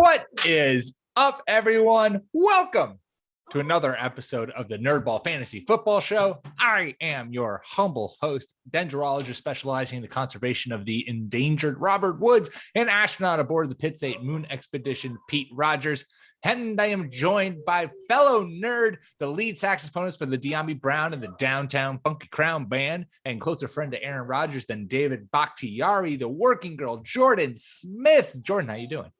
What is up, everyone? Welcome to another episode of the Nerdball Fantasy Football Show. I am your humble host, dendrologist specializing in the conservation of the endangered Robert Woods, and astronaut aboard the Pitts 8 Moon Expedition, Pete Rodgers. And I am joined by fellow nerd, the lead saxophonist for the Diambi Brown and the Downtown Funky Crown Band, and closer friend to Aaron Rodgers than David Bakhtiari, the working girl, Jordan Smith. Jordan, how you doing?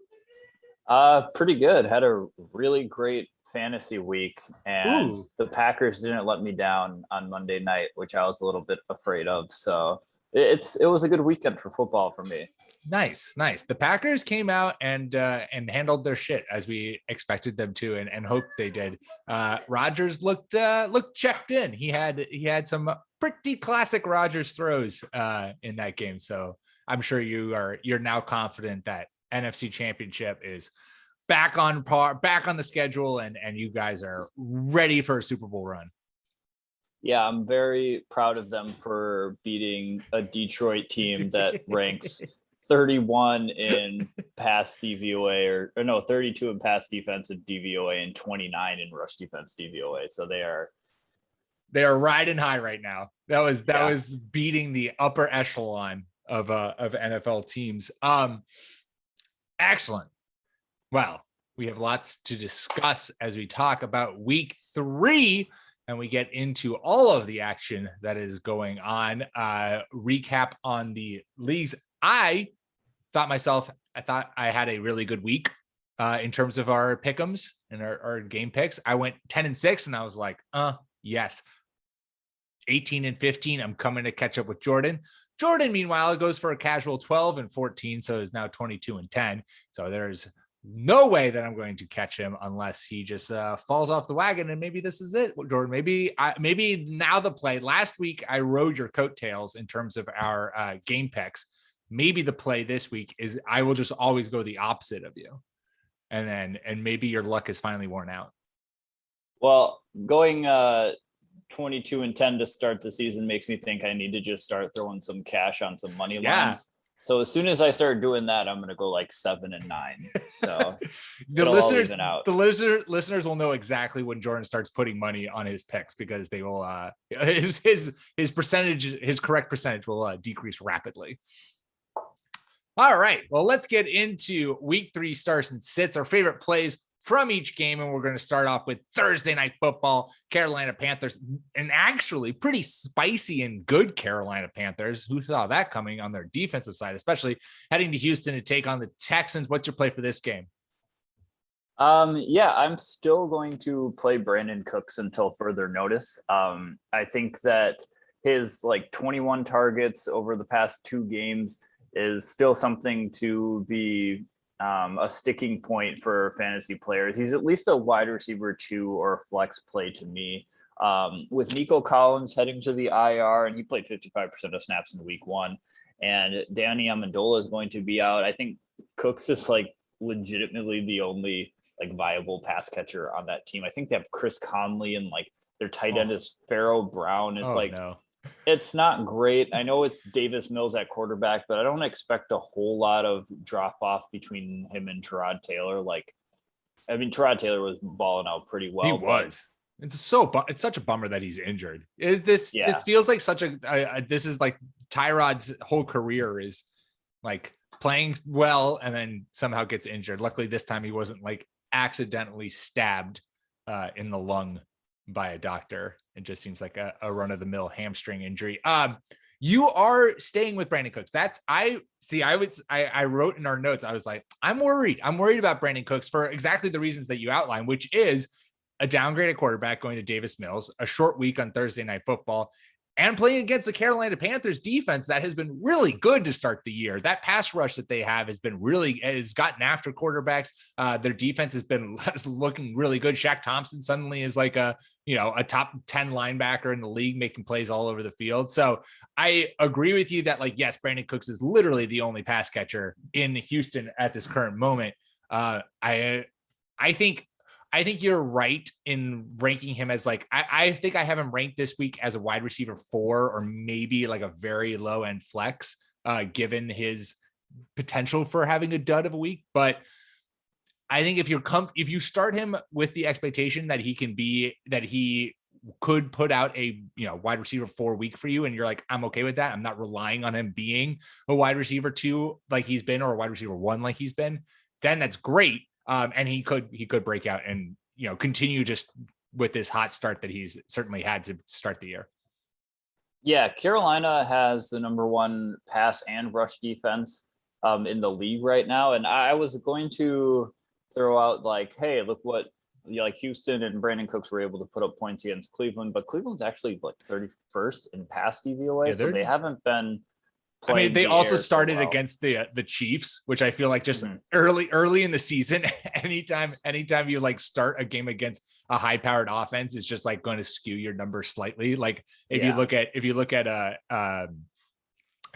Pretty good. Had a really great fantasy week, and the Packers didn't let me down on Monday night, which I was a little bit afraid of. So it was a good weekend for football for me. Nice. The Packers came out and handled their shit as we expected them to, and hoped they did. Rodgers looked checked in. He had some pretty classic Rodgers throws in that game. So I'm sure you're now confident that NFC Championship is back on par, back on the schedule, and you guys are ready for a Super Bowl run. Yeah, I'm very proud of them for beating a Detroit team that ranks 31 in pass DVOA, or no, 32 in pass defensive DVOA and 29 in rush defense DVOA. So they are riding high right now. That was beating the upper echelon of NFL teams. Excellent. Well, we have lots to discuss as we talk about week 3 and we get into all of the action that is going on. Recap on the leagues. I thought I had a really good week in terms of our pick'ems and our game picks. I went 10-6 and I was like, yes. 18-15. I'm coming to catch up with Jordan. Jordan, meanwhile, goes for a casual 12-14, so is now 22-10. So there's no way that I'm going to catch him unless he just falls off the wagon. And maybe this is it, Jordan. Maybe now the play. Last week I rode your coattails in terms of our game picks. Maybe the play this week is I will just always go the opposite of you, and maybe your luck is finally worn out. Well, going 22-10 to start the season makes me think I need to just start throwing some cash on some money lines. So as soon as I start doing that, I'm going to go like 7-9. So the listeners will know exactly when Jordan starts putting money on his picks, because they will his correct percentage will decrease rapidly. All right, well, let's get into week 3 starts and sits, our favorite plays from each game. And we're going to start off with Thursday Night Football, Carolina Panthers, and actually pretty spicy and good Carolina Panthers. Who saw that coming on their defensive side, especially heading to Houston to take on the Texans? What's your play for this game? I'm still going to play Brandin Cooks until further notice. I think that his 21 targets over the past 2 games is still something to be a sticking point for fantasy players. He's at least a wide receiver 2 or a flex play to me. With Nico Collins heading to the IR, and he played 55% of snaps in week 1, and Danny Amendola is going to be out. I think Cooks is legitimately the only viable pass catcher on that team. I think they have Chris Conley, and their tight end is Pharaoh Brown. It's no. It's not great. I know it's Davis Mills at quarterback, but I don't expect a whole lot of drop off between him and Tyrod Taylor. Tyrod Taylor was balling out pretty well. He was. It's such a bummer that he's injured. This feels like such this is like Tyrod's whole career is playing well and then somehow gets injured. Luckily this time he wasn't accidentally stabbed in the lung by a doctor. It just seems like a run-of-the-mill hamstring injury. You are staying with Brandin Cooks. I wrote in our notes, I was like, I'm worried about Brandin Cooks for exactly the reasons that you outlined, which is a downgraded quarterback going to Davis Mills, a short week on Thursday Night Football, and playing against the Carolina Panthers defense that has been really good to start the year. That pass rush that they have has gotten after quarterbacks. Their defense has been looking really good. Shaq Thompson suddenly is a top 10 linebacker in the league, making plays all over the field. So I agree with you that yes, Brandin Cooks is literally the only pass catcher in Houston at this current moment. I think you're right in ranking him as I think I have him ranked this week as a wide receiver 4 or maybe a very low end flex, given his potential for having a dud of a week. But I think if you start him with the expectation that he could put out a wide receiver 4 week for you, and you're like, I'm okay with that. I'm not relying on him being a wide receiver 2 like he's been, or a wide receiver 1 like he's been, then that's great. And he could break out and continue just with this hot start that he's certainly had to start the year. Yeah, Carolina has the number 1 pass and rush defense in the league right now. And I was going to throw out like, hey, look what Houston and Brandin Cooks were able to put up points against Cleveland, but Cleveland's actually like 31st in pass DVOA. Yeah, so they haven't been playing. I mean, they also started against the Chiefs, which I feel like just early in the season, anytime you like start a game against a high powered offense, it's just like going to skew your numbers slightly. Like if you look at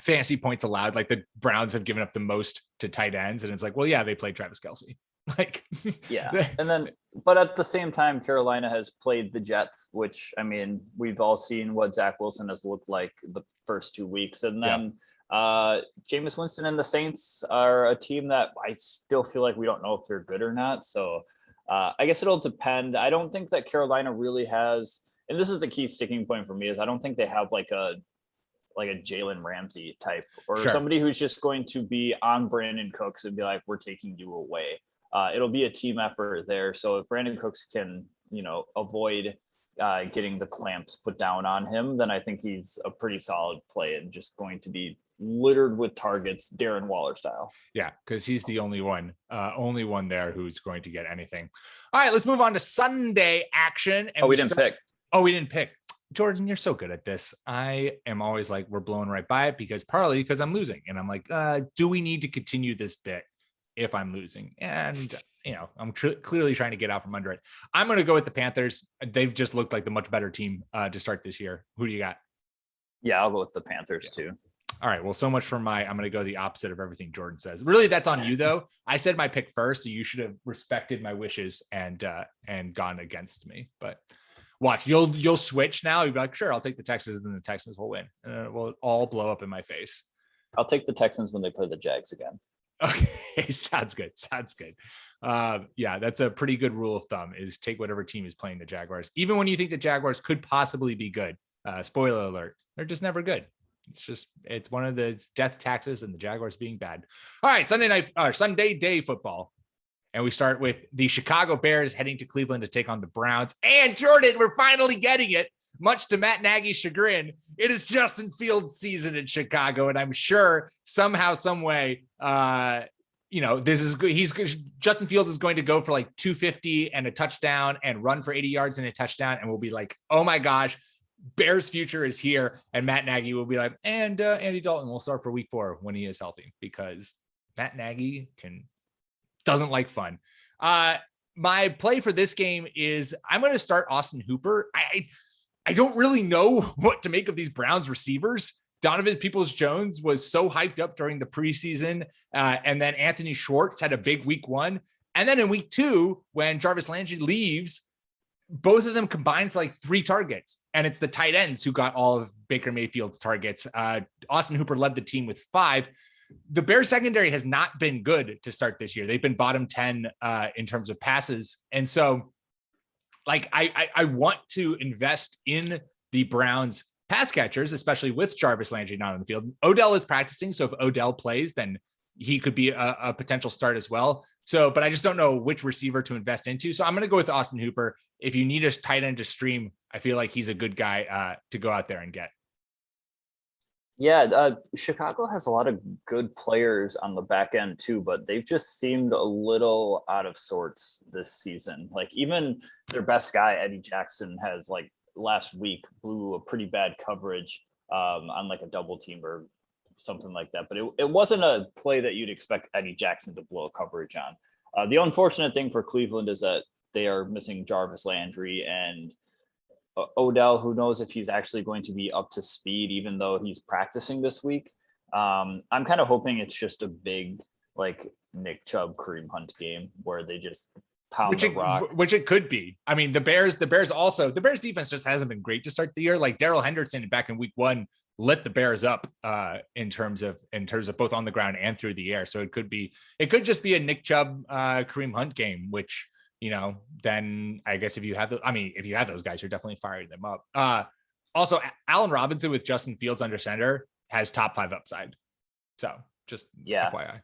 fantasy points allowed, like the Browns have given up the most to tight ends, and it's like, well, yeah, they played Travis Kelce. Like, yeah. And then, but at the same time, Carolina has played the Jets, which, I mean, we've all seen what Zach Wilson has looked like the first 2 weeks. And then Jameis Winston and the Saints are a team that I still feel like we don't know if they're good or not. So I guess it'll depend. I don't think that Carolina really has, and this is the key sticking point for me, is I don't think they have like a Jalen Ramsey type or somebody who's just going to be on Brandin Cooks and be like, we're taking you away. It'll be a team effort there. So if Brandin Cooks can, avoid getting the clamps put down on him, then I think he's a pretty solid play and just going to be littered with targets, Darren Waller style. Yeah, because he's the only one there who's going to get anything. All right, let's move on to Sunday action. And we didn't pick. We didn't pick. Jordan, you're so good at this. I am always like, we're blowing right by it because I'm losing. And I'm like, do we need to continue this bit if I'm losing? And, I'm clearly trying to get out from under it. I'm going to go with the Panthers. They've just looked like the much better team to start this year. Who do you got? Yeah, I'll go with the Panthers too. All right. Well, so much for I'm going to go the opposite of everything Jordan says. Really, that's on you though. I said my pick first, so you should have respected my wishes and gone against me. But watch, you'll switch now. You'll be like, sure, I'll take the Texans, and the Texans will win. And it will all blow up in my face. I'll take the Texans when they play the Jags again. Okay, sounds good. Yeah, that's a pretty good rule of thumb, is take whatever team is playing the Jaguars, even when you think the Jaguars could possibly be good. Spoiler alert, they're just never good. It's one of the death taxes and the Jaguars being bad. All right, Sunday day football. And we start with the Chicago Bears heading to Cleveland to take on the Browns. And Jordan, we're finally getting it. Much to Matt Nagy's chagrin, it is Justin Fields' season in Chicago, and I'm sure somehow, some way, Justin Fields is going to go for like 250 and a touchdown and run for 80 yards and a touchdown, and we'll be like, oh my gosh, Bears' future is here. And Matt Nagy will be like, and Andy Dalton will start for week 4 when he is healthy, because Matt Nagy doesn't like fun. My play for this game is I'm going to start Austin Hooper. I don't really know what to make of these Browns receivers. Donovan Peoples-Jones was so hyped up during the preseason. And then Anthony Schwartz had a big week 1. And then in week 2, when Jarvis Landry leaves, both of them combined for like 3 targets. And it's the tight ends who got all of Baker Mayfield's targets. Austin Hooper led the team with 5. The Bears secondary has not been good to start this year. They've been bottom 10 in terms of passes. And so like, I want to invest in the Browns pass catchers, especially with Jarvis Landry not on the field. Odell is practicing, so if Odell plays, then he could be a potential start as well. So, but I just don't know which receiver to invest into. So I'm going to go with Austin Hooper. If you need a tight end to stream, I feel like he's a good guy to go out there and get. Yeah, Chicago has a lot of good players on the back end too, but they've just seemed a little out of sorts this season. Like even their best guy, Eddie Jackson, has like last week blew a pretty bad coverage on like a double team or something like that. But it wasn't a play that you'd expect Eddie Jackson to blow a coverage on. The unfortunate thing for Cleveland is that they are missing Jarvis Landry and Odell, who knows if he's actually going to be up to speed, even though he's practicing this week. I'm kind of hoping it's just a big, like Nick Chubb, Kareem Hunt game where they just pound the rock. Which it could be. I mean, the Bears defense just hasn't been great to start the year. Like Darrell Henderson back in week 1 lit the Bears up in terms of both on the ground and through the air. So it could just be a Nick Chubb, Kareem Hunt game, which, then I guess if you have those guys, you're definitely firing them up. Also, Allen Robinson with Justin Fields under center has top 5 upside. So just FYI.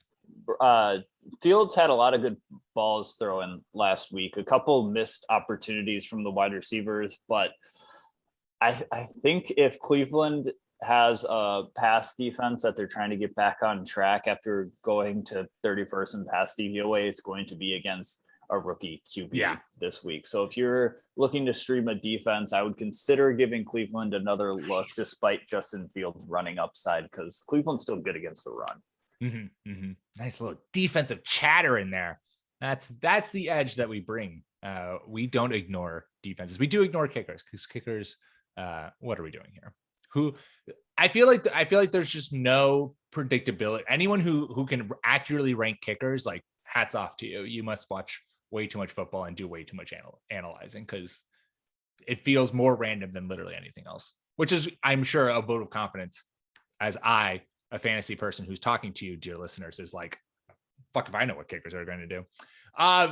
Fields had a lot of good balls thrown last week, a couple missed opportunities from the wide receivers, but I think if Cleveland has a pass defense that they're trying to get back on track after going to 31st in pass DVOA, it's going to be against a rookie QB this week. So if you're looking to stream a defense, I would consider giving Cleveland another look despite Justin Fields running upside, because Cleveland's still good against the run. Mm-hmm, mm-hmm. Nice little defensive chatter in there. That's the edge that we bring. We don't ignore defenses. We do ignore kickers, because kickers, what are we doing here? I feel like there's just no predictability. Anyone who can accurately rank kickers, like, hats off to you. You must watch way too much football and do way too much analyzing, because it feels more random than literally anything else, which is, I'm sure, a vote of confidence as a fantasy person who's talking to you, dear listeners, is like, fuck if I know what kickers are going to do.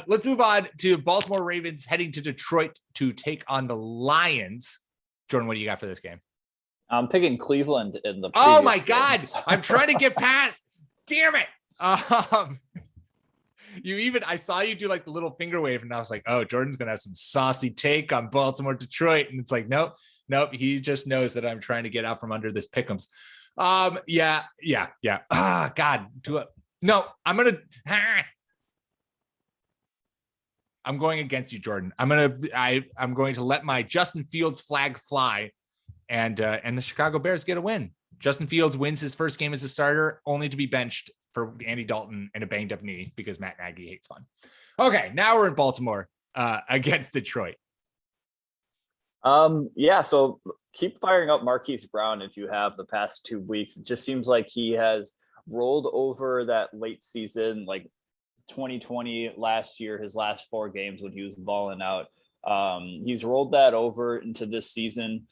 Let's move on to Baltimore Ravens heading to Detroit to take on the Lions. Jordan, what do you got for this game? I'm picking Cleveland in the Oh my God. I'm trying to get past. Damn it. I saw you do like the little finger wave, and I was like, oh, Jordan's going to have some saucy take on Baltimore, Detroit. And it's like, nope. He just knows that I'm trying to get out from under this pick'ems. Yeah. God, no, I'm going against you, Jordan. I'm going to let my Justin Fields flag fly, and the Chicago Bears get a win. Justin Fields wins his first game as a starter, only to be benched for Andy Dalton and a banged up knee because Matt Nagy hates fun. Okay, now we're in Baltimore against Detroit. So keep firing up Marquis Brown if you have the past 2 weeks. It just seems like he has rolled over that late season, like 2020 last year, his last 4 games when he was balling out. He's rolled that over into this season.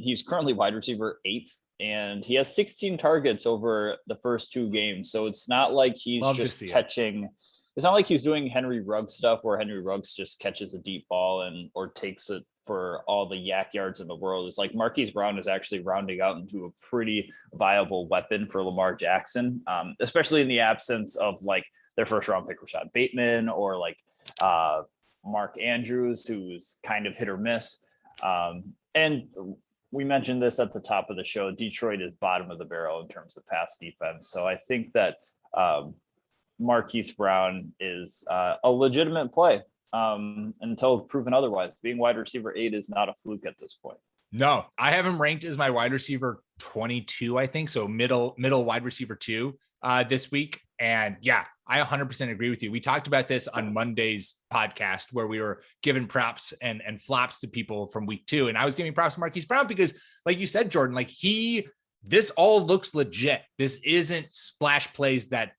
He's currently wide receiver 8, and he has 16 targets over the first 2 games. So it's not like he's just catching. It's not like he's doing Henry Ruggs stuff where Henry Ruggs just catches a deep ball or takes it for all the yak yards in the world. It's like Marquise Brown is actually rounding out into a pretty viable weapon for Lamar Jackson, especially in the absence of like their first round pick Rashad Bateman or like Mark Andrews, who's kind of hit or miss. And we mentioned this at the top of the show. Detroit is bottom of the barrel in terms of pass defense. So I think that Marquise Brown is a legitimate play until proven otherwise. Being wide receiver 8 is not a fluke at this point. No, I have him ranked as my wide receiver 22, I think. So middle wide receiver 2 this week. And yeah, I 100% agree with you. We talked about this on Monday's podcast where we were giving props and flops to people from week 2. And I was giving props to Marquise Brown because, like you said, Jordan, like this all looks legit. This isn't splash plays that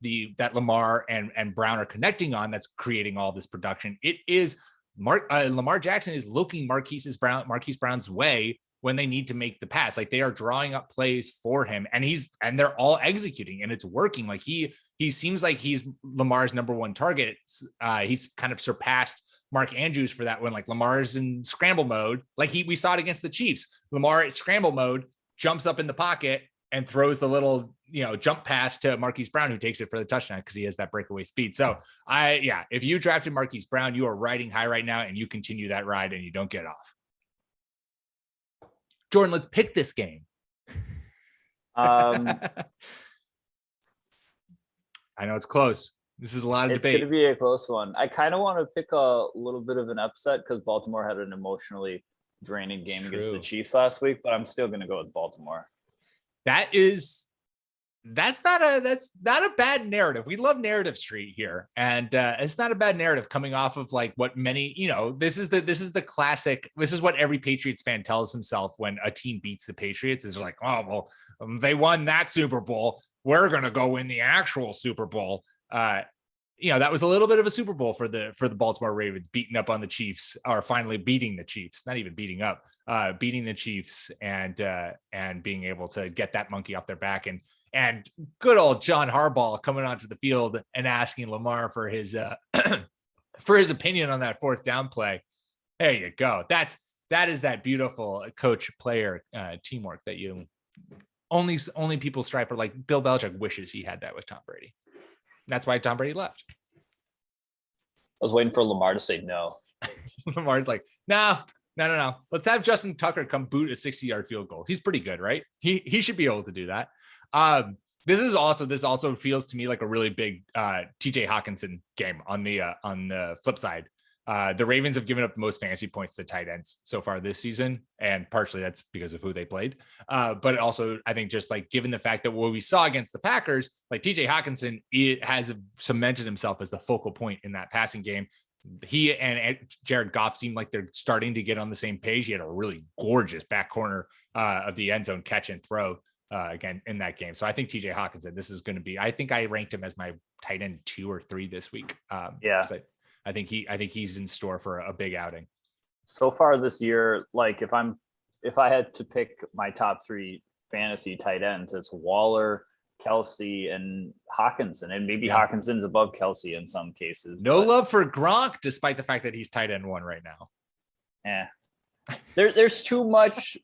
Lamar and Brown are connecting on that's creating all this production. It is Lamar Jackson is looking Marquise Brown's way when they need to make the pass. Like they are drawing up plays for him, and they're all executing, and it's working. Like he seems like he's Lamar's number 1 target. He's kind of surpassed Mark Andrews for that when like Lamar's in scramble mode. Like we saw it against the Chiefs. Lamar at scramble mode jumps up in the pocket and throws the little, jump pass to Marquise Brown, who takes it for the touchdown because he has that breakaway speed. So if you drafted Marquise Brown, you are riding high right now, and you continue that ride and you don't get off. Jordan, let's pick this game. I know it's close. This is a lot of debate. It's going to be a close one. I kind of want to pick a little bit of an upset because Baltimore had an emotionally draining game against the Chiefs last week, but I'm still going to go with Baltimore. That's not a bad narrative. We love narrative street here. And it's not a bad narrative coming off of like what many, this is the classic. This is what every Patriots fan tells himself when a team beats the Patriots is like, oh, well, they won that Super Bowl. We're going to go win the actual Super Bowl. that was a little bit of a Super Bowl for the Baltimore Ravens, beating up on the Chiefs, or finally beating the Chiefs, not even beating up, beating the Chiefs, and being able to get that monkey off their back, and good old John Harbaugh coming onto the field and asking Lamar for his for his opinion on that fourth down play. There you go. That is that beautiful coach player teamwork that you only people strive for. Like Bill Belichick wishes he had that with Tom Brady. That's why Tom Brady left. I was waiting for Lamar to say no. Lamar's like, no. Let's have Justin Tucker come boot a 60-yard field goal. He's pretty good, right? He should be able to do that. This also feels to me like a really big TJ Hawkinson game on the flip side. The Ravens have given up the most fantasy points to tight ends so far this season, and partially that's because of who they played. But also, I think just like given the fact that what we saw against the Packers, like TJ Hawkinson, it has cemented himself as the focal point in that passing game. He and Jared Goff seem like they're starting to get on the same page. He had a really gorgeous back corner of the end zone catch and throw again in that game. So I think TJ Hawkinson, this is going to be, I think I ranked him as my tight end 2 or 3 this week. I think he's in store for a big outing. So far this year, like if I had to pick my top 3 fantasy tight ends, it's Waller, Kelsey, and Hawkinson, and maybe Hawkinson's above Kelsey in some cases. No love for Gronk, despite the fact that he's tight end 1 right now. There's too much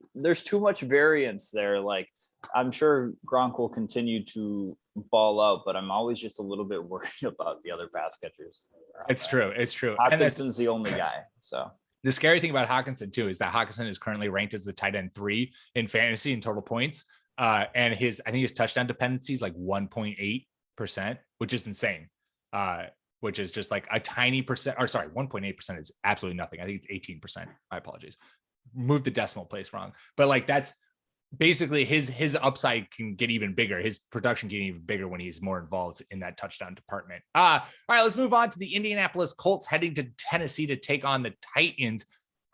variance there. Like I'm sure Gronk will continue to ball out, but I'm always just a little bit worried about the other pass catchers. It's true. Hawkinson's the only guy. So the scary thing about Hawkinson too is that Hawkinson is currently ranked as the tight end 3 in fantasy in total points. And I think his touchdown dependency is like 1.8%, which is insane. Which is just like a tiny percent, or sorry, 1.8% is absolutely nothing. I think it's 18%. My apologies. Moved the decimal place wrong. But like that's basically his upside can get even bigger. His production can get even bigger when he's more involved in that touchdown department. All right, let's move on to the Indianapolis Colts heading to Tennessee to take on the Titans.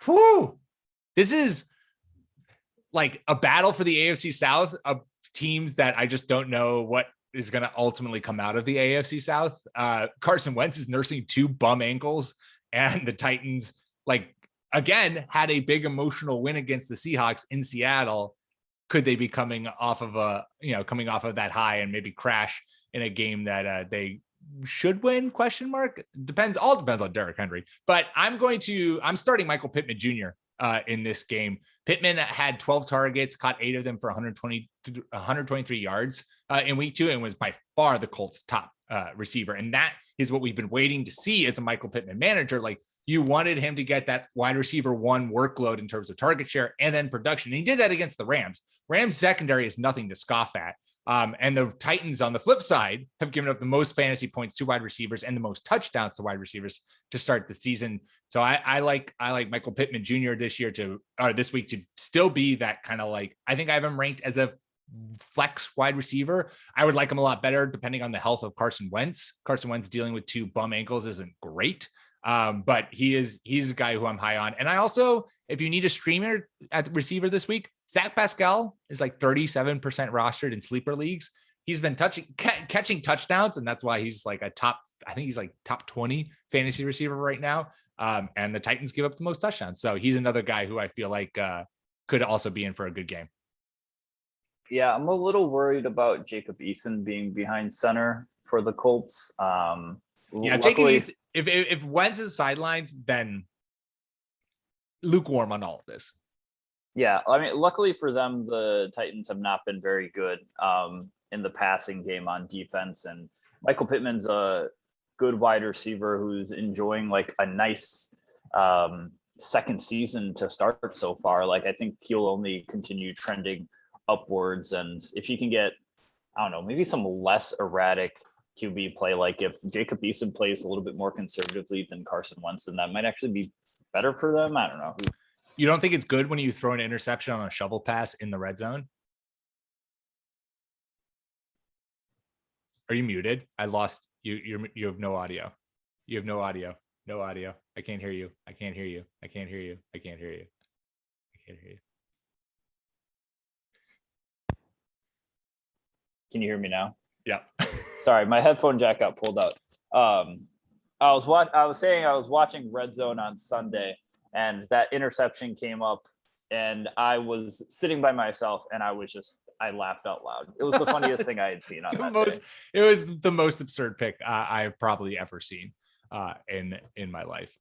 Whew. This is like a battle for the AFC South of teams that I just don't know what is going to ultimately come out of the AFC South. Carson Wentz is nursing 2 bum ankles, and the Titans, like, again, had a big emotional win against the Seahawks in Seattle. Could they be coming off of that high and maybe crash in a game that they should win? Question mark. Depends on Derrick Henry, but I'm starting Michael Pittman Jr. In this game. Pittman had 12 targets, caught 8 of them for 123 yards in week 2, and was by far the Colts' top receiver. And that is what we've been waiting to see as a Michael Pittman manager. Like, you wanted him to get that wide receiver 1 workload in terms of target share and then production. And he did that against the Rams. Rams secondary is nothing to scoff at. And the Titans on the flip side have given up the most fantasy points to wide receivers and the most touchdowns to wide receivers to start the season. So I like Michael Pittman Jr. this week to still be that kind of, like, I think I have him ranked as a flex wide receiver. I would like him a lot better depending on the health of Carson Wentz. Carson Wentz dealing with 2 bum ankles isn't great. But he's a guy who I'm high on. And I also, if you need a streamer at the receiver this week, Zach Pascal is like 37% rostered in sleeper leagues. He's been catching touchdowns, and that's why he's like top 20 fantasy receiver right now. And the Titans give up the most touchdowns. So he's another guy who I feel like could also be in for a good game. Yeah, I'm a little worried about Jacob Eason being behind center for the Colts. Jacob Eason, if Wentz is sidelined, then lukewarm on all of this. Yeah, I mean, luckily for them, the Titans have not been very good in the passing game on defense. And Michael Pittman's a good wide receiver who's enjoying like a nice second season to start so far. Like, I think he'll only continue trending upwards. And if he can get, I don't know, maybe some less erratic QB play, like if Jacob Eason plays a little bit more conservatively than Carson Wentz, then that might actually be better for them. I don't know. You don't think it's good when you throw an interception on a shovel pass in the red zone? Are you muted? I lost you. You have no audio. You have no audio. No audio. I can't hear you. I can't hear you. I can't hear you. I can't hear you. I can't hear you. Can you hear me now? Yeah. Sorry, my headphone jack got pulled out. I was saying I was watching Red Zone on Sunday, and that interception came up, and I was sitting by myself, and I laughed out loud. It was the funniest thing I had seen on that day. It was the most absurd pick I've probably ever seen in my life.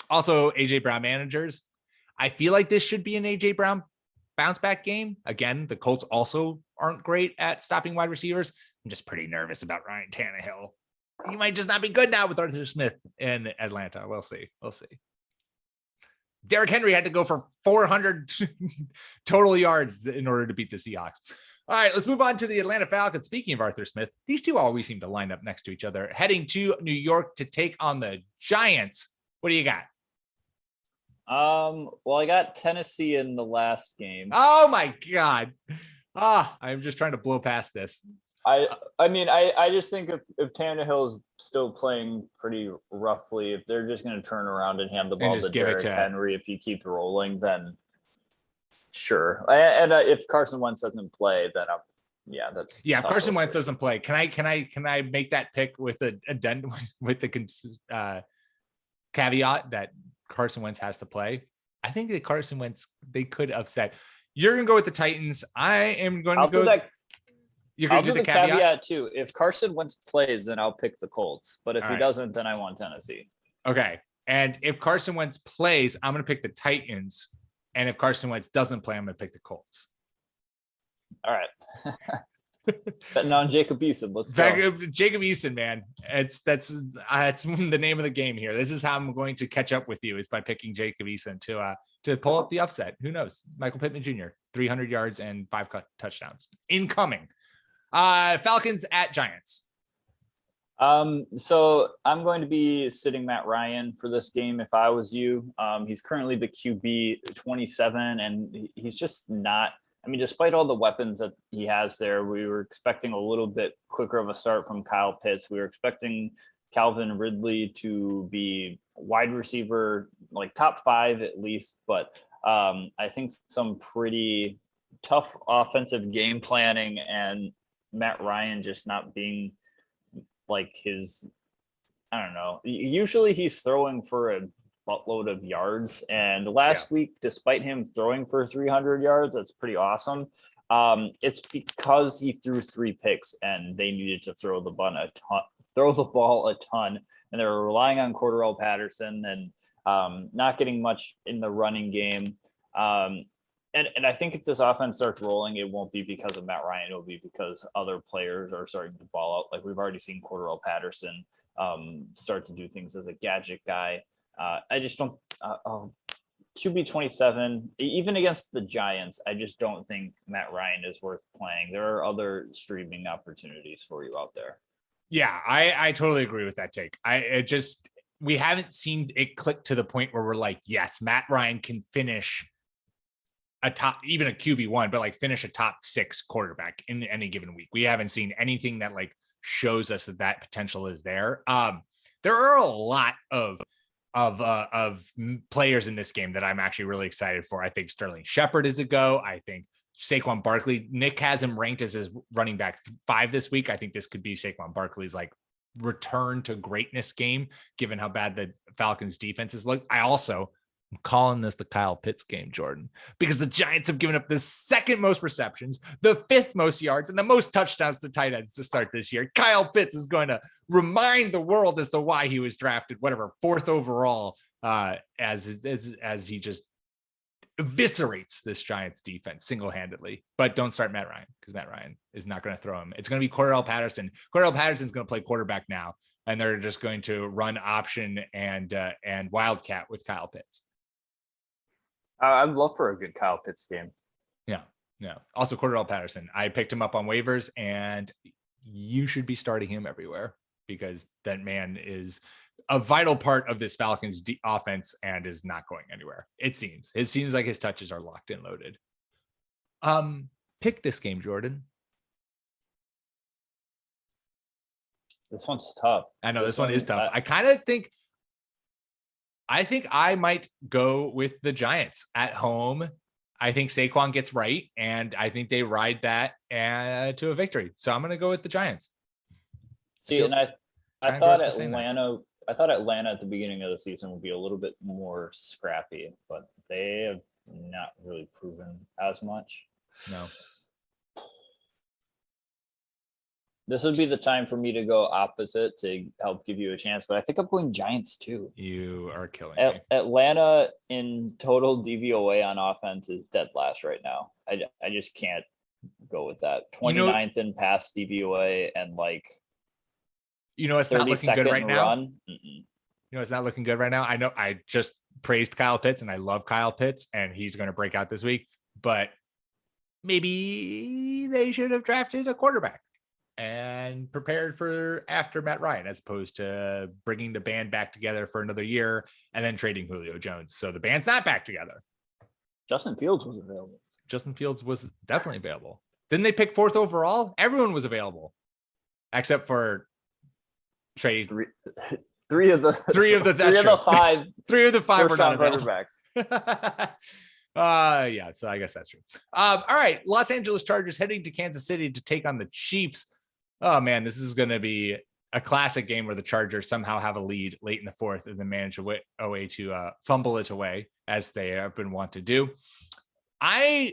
Also, AJ Brown managers. I feel like this should be an AJ Brown bounce back game. Again, the Colts also aren't great at stopping wide receivers. I'm just pretty nervous about Ryan Tannehill. He might just not be good now with Arthur Smith in Atlanta. We'll see. Derrick Henry had to go for 400 total yards in order to beat the Seahawks. All right, let's move on to the Atlanta Falcons. Speaking of Arthur Smith, these two always seem to line up next to each other, heading to New York to take on the Giants. What do you got? Well, I got Tennessee in the last game. Oh my God. I'm just trying to blow past this. I mean, I just think if Tannehill is still playing pretty roughly, if they're just going to turn around and hand the ball to Derrick Henry, if he keeps rolling, then sure. And if Carson Wentz doesn't play, then if Carson Wentz doesn't play, can I make that pick with a with the caveat that Carson Wentz has to play? I think that Carson Wentz, they could upset. You're going to go with the Titans. I am going to go. I'll do the caveat too. If Carson Wentz plays, then I'll pick the Colts. But if he doesn't, then I want Tennessee. Okay. And if Carson Wentz plays, I'm going to pick the Titans. And if Carson Wentz doesn't play, I'm going to pick the Colts. All right. Betting on Jacob Eason. Let's go. Jacob Eason, man. That's the name of the game here. This is how I'm going to catch up with you, is by picking Jacob Eason to pull up the upset. Who knows? Michael Pittman Jr., 300 yards and 5 touchdowns. Incoming. Falcons at Giants. So I'm going to be sitting Matt Ryan for this game if I was you. He's currently the QB 27, and he's just not. I mean, despite all the weapons that he has there, we were expecting a little bit quicker of a start from Kyle Pitts. We were expecting Calvin Ridley to be wide receiver, like top 5 at least. But I think some pretty tough offensive game planning and Matt Ryan just not being like his, I don't know. Usually he's throwing for a buttload of yards, and last week, despite him throwing for 300 yards, that's pretty awesome. It's because he threw 3 picks and they needed to throw the ball a ton, and they were relying on Cornell Patterson and not getting much in the running game. And I think if this offense starts rolling, it won't be because of Matt Ryan. It'll be because other players are starting to ball out. Like we've already seen Cornell Patterson start to do things as a gadget guy. I just don't QB 27, even against the Giants, I just don't think Matt Ryan is worth playing. There are other streaming opportunities for you out there. Yeah, I totally agree with that take. We haven't seen it click to the point where we're like, yes, Matt Ryan can finish even a QB1, but like finish a top 6 quarterback in any given week. We haven't seen anything that like shows us that potential is there. There are a lot of players in this game that I'm actually really excited for. I think Sterling Shepard is a go. I think Saquon Barkley, Nick has him ranked as his running back 5 this week. I think this could be Saquon Barkley's like return to greatness game, given how bad the Falcons defense has looked. I'm calling this the Kyle Pitts game, Jordan, because the Giants have given up the 2nd most receptions, the 5th most yards, and the most touchdowns to tight ends to start this year. Kyle Pitts is going to remind the world as to why he was drafted, 4th overall, as he just eviscerates this Giants defense single-handedly. But don't start Matt Ryan, because Matt Ryan is not going to throw him. It's going to be Cornell Patterson. Cornell Patterson's going to play quarterback now, and they're just going to run option and wildcat with Kyle Pitts. I'd love for a good Kyle Pitts game. Yeah. Also, Cornell Patterson. I picked him up on waivers, and you should be starting him everywhere because that man is a vital part of this Falcons offense and is not going anywhere. It seems like his touches are locked and loaded. Pick this game, Jordan. This one's tough. I know this one is tough. I think I might go with the Giants at home. I think Saquon gets right, and I think they ride that to a victory. So I'm going to go with the Giants. See, and I thought Atlanta at the beginning of the season would be a little bit more scrappy, but they have not really proven as much. No. This would be the time for me to go opposite to help give you a chance, but I think I'm going Giants too. You are killing me. Atlanta in total DVOA on offense is dead last right now. I just can't go with that. 29th in pass DVOA and like, it's not looking good right now. Mm-mm. It's not looking good right now. I know I just praised Kyle Pitts and I love Kyle Pitts and he's going to break out this week, but maybe they should have drafted a quarterback and prepared for after Matt Ryan, as opposed to bringing the band back together for another year and then trading Julio Jones. So the band's not back together. Justin Fields was available. Justin Fields was definitely available. Didn't they pick 4th overall? Everyone was available except for trade. Three of the 5 were not available. Quarterbacks. Yeah, so I guess that's true. All right, Los Angeles Chargers heading to Kansas City to take on the Chiefs. Oh man, this is going to be a classic game where the Chargers somehow have a lead late in the 4th and then manage to fumble it away, as they have been wont to do. I'm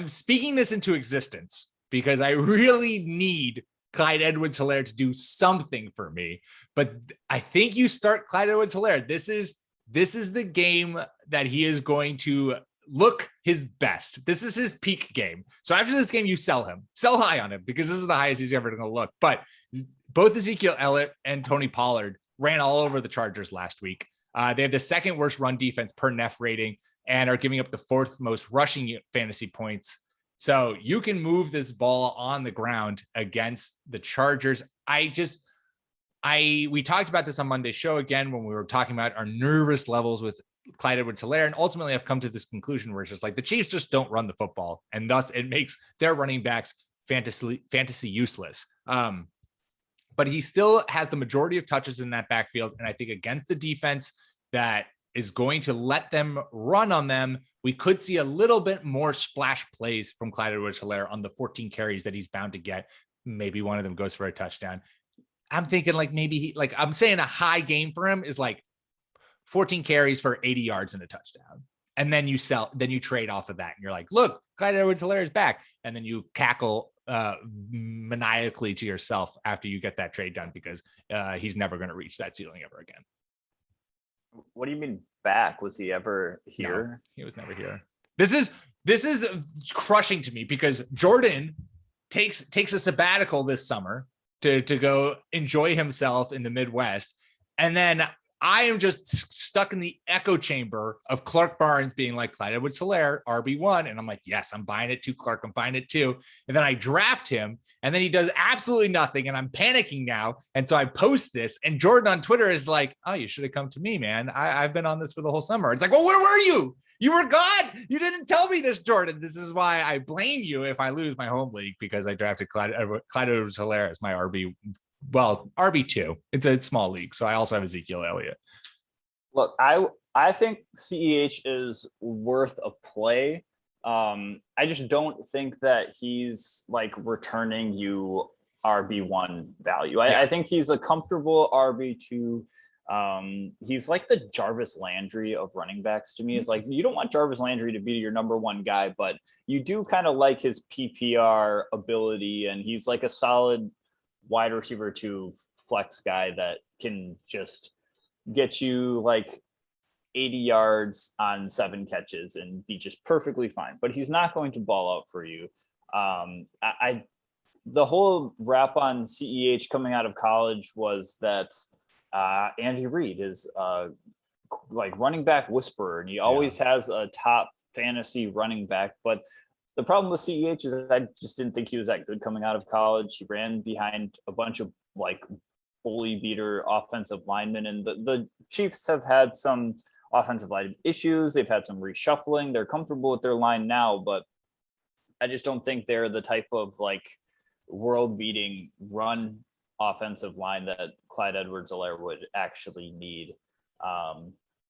speaking this into existence because I really need Clyde Edwards-Helaire to do something for me, but I think you start Clyde Edwards-Helaire. This is the game that he is going to look his best. This is his peak game. So after this game, you sell high on him because this is the highest he's ever going to look. But both Ezekiel Elliott and Tony Pollard ran all over the Chargers last week. They have the 2nd worst run defense per NEF rating and are giving up the 4th most rushing fantasy points. So you can move this ball on the ground against the Chargers. We talked about this on Monday's show again when we were talking about our nervous levels with Clyde Edwards-Helaire, and ultimately I've come to this conclusion where it's just like the Chiefs just don't run the football, and thus it makes their running backs fantasy useless. But he still has the majority of touches in that backfield, and I think against the defense that is going to let them run on them, we could see a little bit more splash plays from Clyde Edwards-Helaire on the 14 carries that he's bound to get. Maybe one of them goes for a touchdown. I'm thinking like maybe I'm saying a high game for him is like 14 carries for 80 yards and a touchdown. And then you trade off of that. And you're like, look, Clyde Edwards-Helaire is back. And then you cackle maniacally to yourself after you get that trade done because he's never going to reach that ceiling ever again. What do you mean back? Was he ever here? No, he was never here. This is crushing to me because Jordan takes a sabbatical this summer to go enjoy himself in the Midwest. And then I am just stuck in the echo chamber of Clark Barnes being like, Clyde Edwards-Helaire, RB1. And I'm like, yes, I'm buying it too, Clark. I'm buying it too. And then I draft him and then he does absolutely nothing. And I'm panicking now. And so I post this and Jordan on Twitter is like, oh, you should have come to me, man. I've been on this for the whole summer. It's like, well, where were you? You were gone. You didn't tell me this, Jordan. This is why I blame you if I lose my home league because I drafted Clyde Edwards-Helaire as my RB2. It's a small league. So I also have Ezekiel Elliott. Look, I think CEH is worth a play. I just don't think that he's like returning you RB1 value. I think he's a comfortable RB2. He's like the Jarvis Landry of running backs to me. It's like, you don't want Jarvis Landry to be your number one guy, but you do kind of like his PPR ability. And he's like a solid wide receiver to flex guy that can just get you like 80 yards on 7 catches and be just perfectly fine, but he's not going to ball out for you. The whole rap on CEH coming out of college was that Andy Reid is like running back whisperer, and he always has a top fantasy running back. But the problem with CEH is that I just didn't think he was that good coming out of college. He ran behind a bunch of like bully beater offensive linemen, and the Chiefs have had some offensive line issues. They've had some reshuffling. They're comfortable with their line now, but I just don't think they're the type of like world beating run offensive line that Clyde Edwards-Helaire would actually need.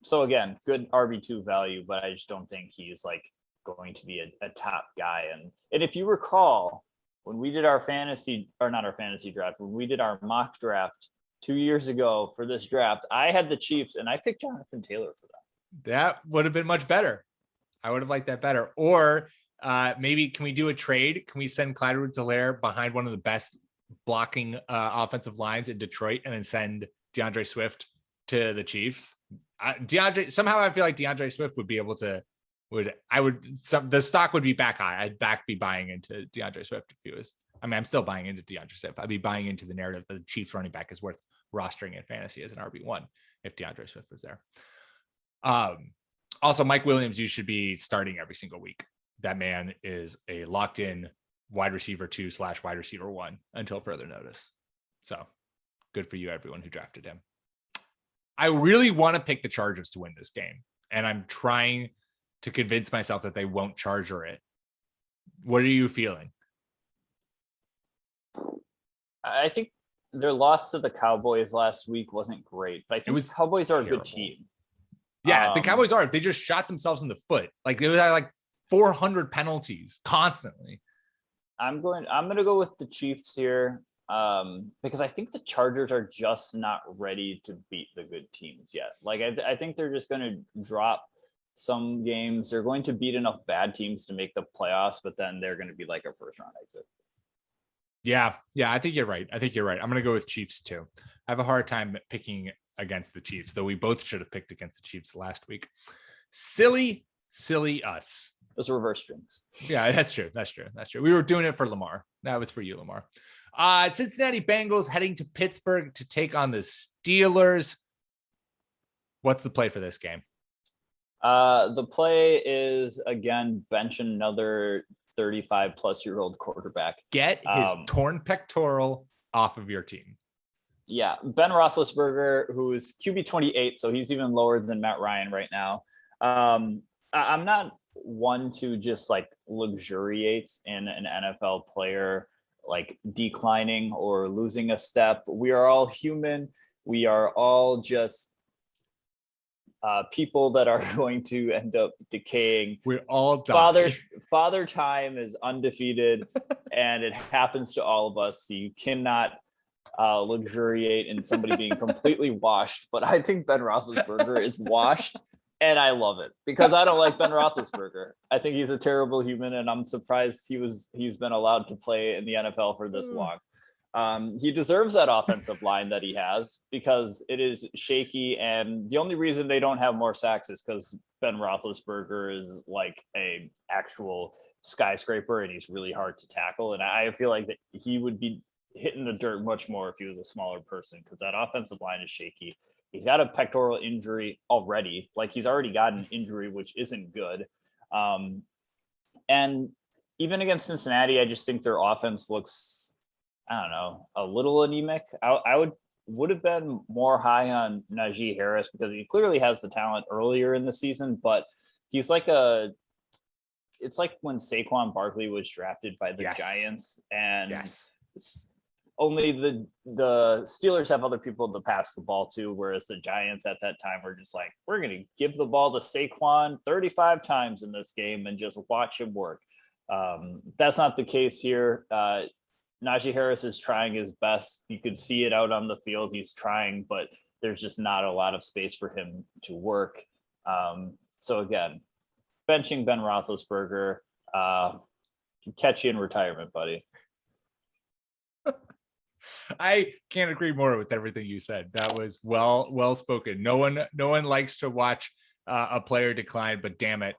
So again, good RB2 value, but I just don't think he's like going to be a top guy. And if you recall, when we did our fantasy, or not our fantasy draft, when we did our mock draft 2 years ago for this draft, I had the Chiefs and I picked Jonathan Taylor for that. That would have been much better. I would have liked that better. Or maybe can we do a trade? Can we send Clyde Edwards-Helaire behind one of the best blocking offensive lines in Detroit and then send DeAndre Swift to the Chiefs? Somehow I feel like DeAndre Swift would be able to, the stock would be back high. I'd be buying into DeAndre Swift if he was. I mean, I'm still buying into DeAndre Swift. I'd be buying into the narrative that the Chiefs running back is worth rostering in fantasy as an RB1 if DeAndre Swift was there. Also, Mike Williams, you should be starting every single week. That man is a locked in wide receiver 2/wide receiver 1 until further notice. So good for you, everyone who drafted him. I really want to pick the Chargers to win this game, and I'm trying to convince myself that they won't Charger it. What are you feeling? I think their loss to the Cowboys last week wasn't great, but I think the Cowboys are a good team. Yeah, the Cowboys are. They just shot themselves in the foot. Like they had like 400 penalties constantly. I'm going to go with the Chiefs here because I think the Chargers are just not ready to beat the good teams yet. Like I think they're just going to drop some games. They're going to beat enough bad teams to make the playoffs, but then they're going to be like a first round exit. Yeah, I think you're right. I'm going to go with Chiefs too. I have a hard time picking against the Chiefs, though we both should have picked against the Chiefs last week. Silly us. Those reverse strings. Yeah, that's true. We were doing it for Lamar. That was for you, Lamar. Cincinnati Bengals heading to Pittsburgh to take on the Steelers. What's the play for this game? The play is, again, bench another 35-plus-year-old quarterback. Get his torn pectoral off of your team. Yeah, Ben Roethlisberger, who is QB 28, so he's even lower than Matt Ryan right now. I'm not one to just like luxuriate in an NFL player like declining or losing a step. We are all human. We are all just people that are going to end up decaying. We're all die. Father time is undefeated, and it happens to all of us. So you cannot luxuriate in somebody being completely washed. But I think Ben Roethlisberger is washed, and I love it because I don't like Ben Roethlisberger. I think he's a terrible human, and I'm surprised he's been allowed to play in the NFL for this long. He deserves that offensive line that he has because it is shaky, and the only reason they don't have more sacks is because Ben Roethlisberger is like a actual skyscraper, and he's really hard to tackle. And I feel like that he would be hitting the dirt much more if he was a smaller person because that offensive line is shaky. He's got a pectoral injury already. Like he's already got an injury, which isn't good. And even against Cincinnati, I just think their offense looks, I don't know, a little anemic. I would have been more high on Najee Harris because he clearly has the talent earlier in the season, but he's like it's like when Saquon Barkley was drafted by the Giants, and only the Steelers have other people to pass the ball to, whereas the Giants at that time were just like, we're going to give the ball to Saquon 35 times in this game and just watch him work. That's not the case here. Najee Harris is trying his best. You could see it out on the field. He's trying, but there's just not a lot of space for him to work. So again, benching Ben Roethlisberger, catch you in retirement, buddy. I can't agree more with everything you said. That was well spoken. No one likes to watch a player decline, but damn it,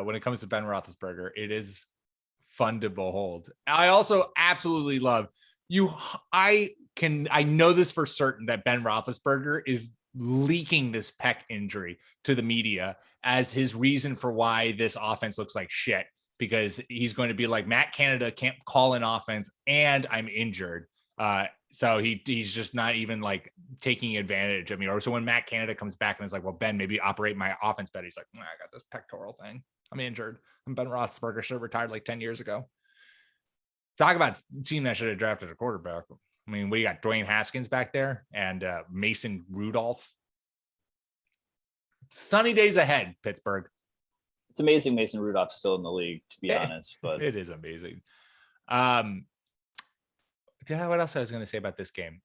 when it comes to Ben Roethlisberger, it is fun to behold. I also absolutely love you. I know this for certain that Ben Roethlisberger is leaking this pec injury to the media as his reason for why this offense looks like shit, because he's going to be like, Matt Canada can't call an offense and I'm injured. So he's just not even like taking advantage of me. Or so when Matt Canada comes back and is like, well, Ben, maybe operate my offense better. He's like, I got this pectoral thing. I'm injured. I'm Ben Roethlisberger. Should have retired like 10 years ago. Talk about a team that should have drafted a quarterback. I mean, we got Dwayne Haskins back there and Mason Rudolph. Sunny days ahead, Pittsburgh. It's amazing Mason Rudolph's still in the league, to be honest. But it is amazing. what else I was going to say about this game?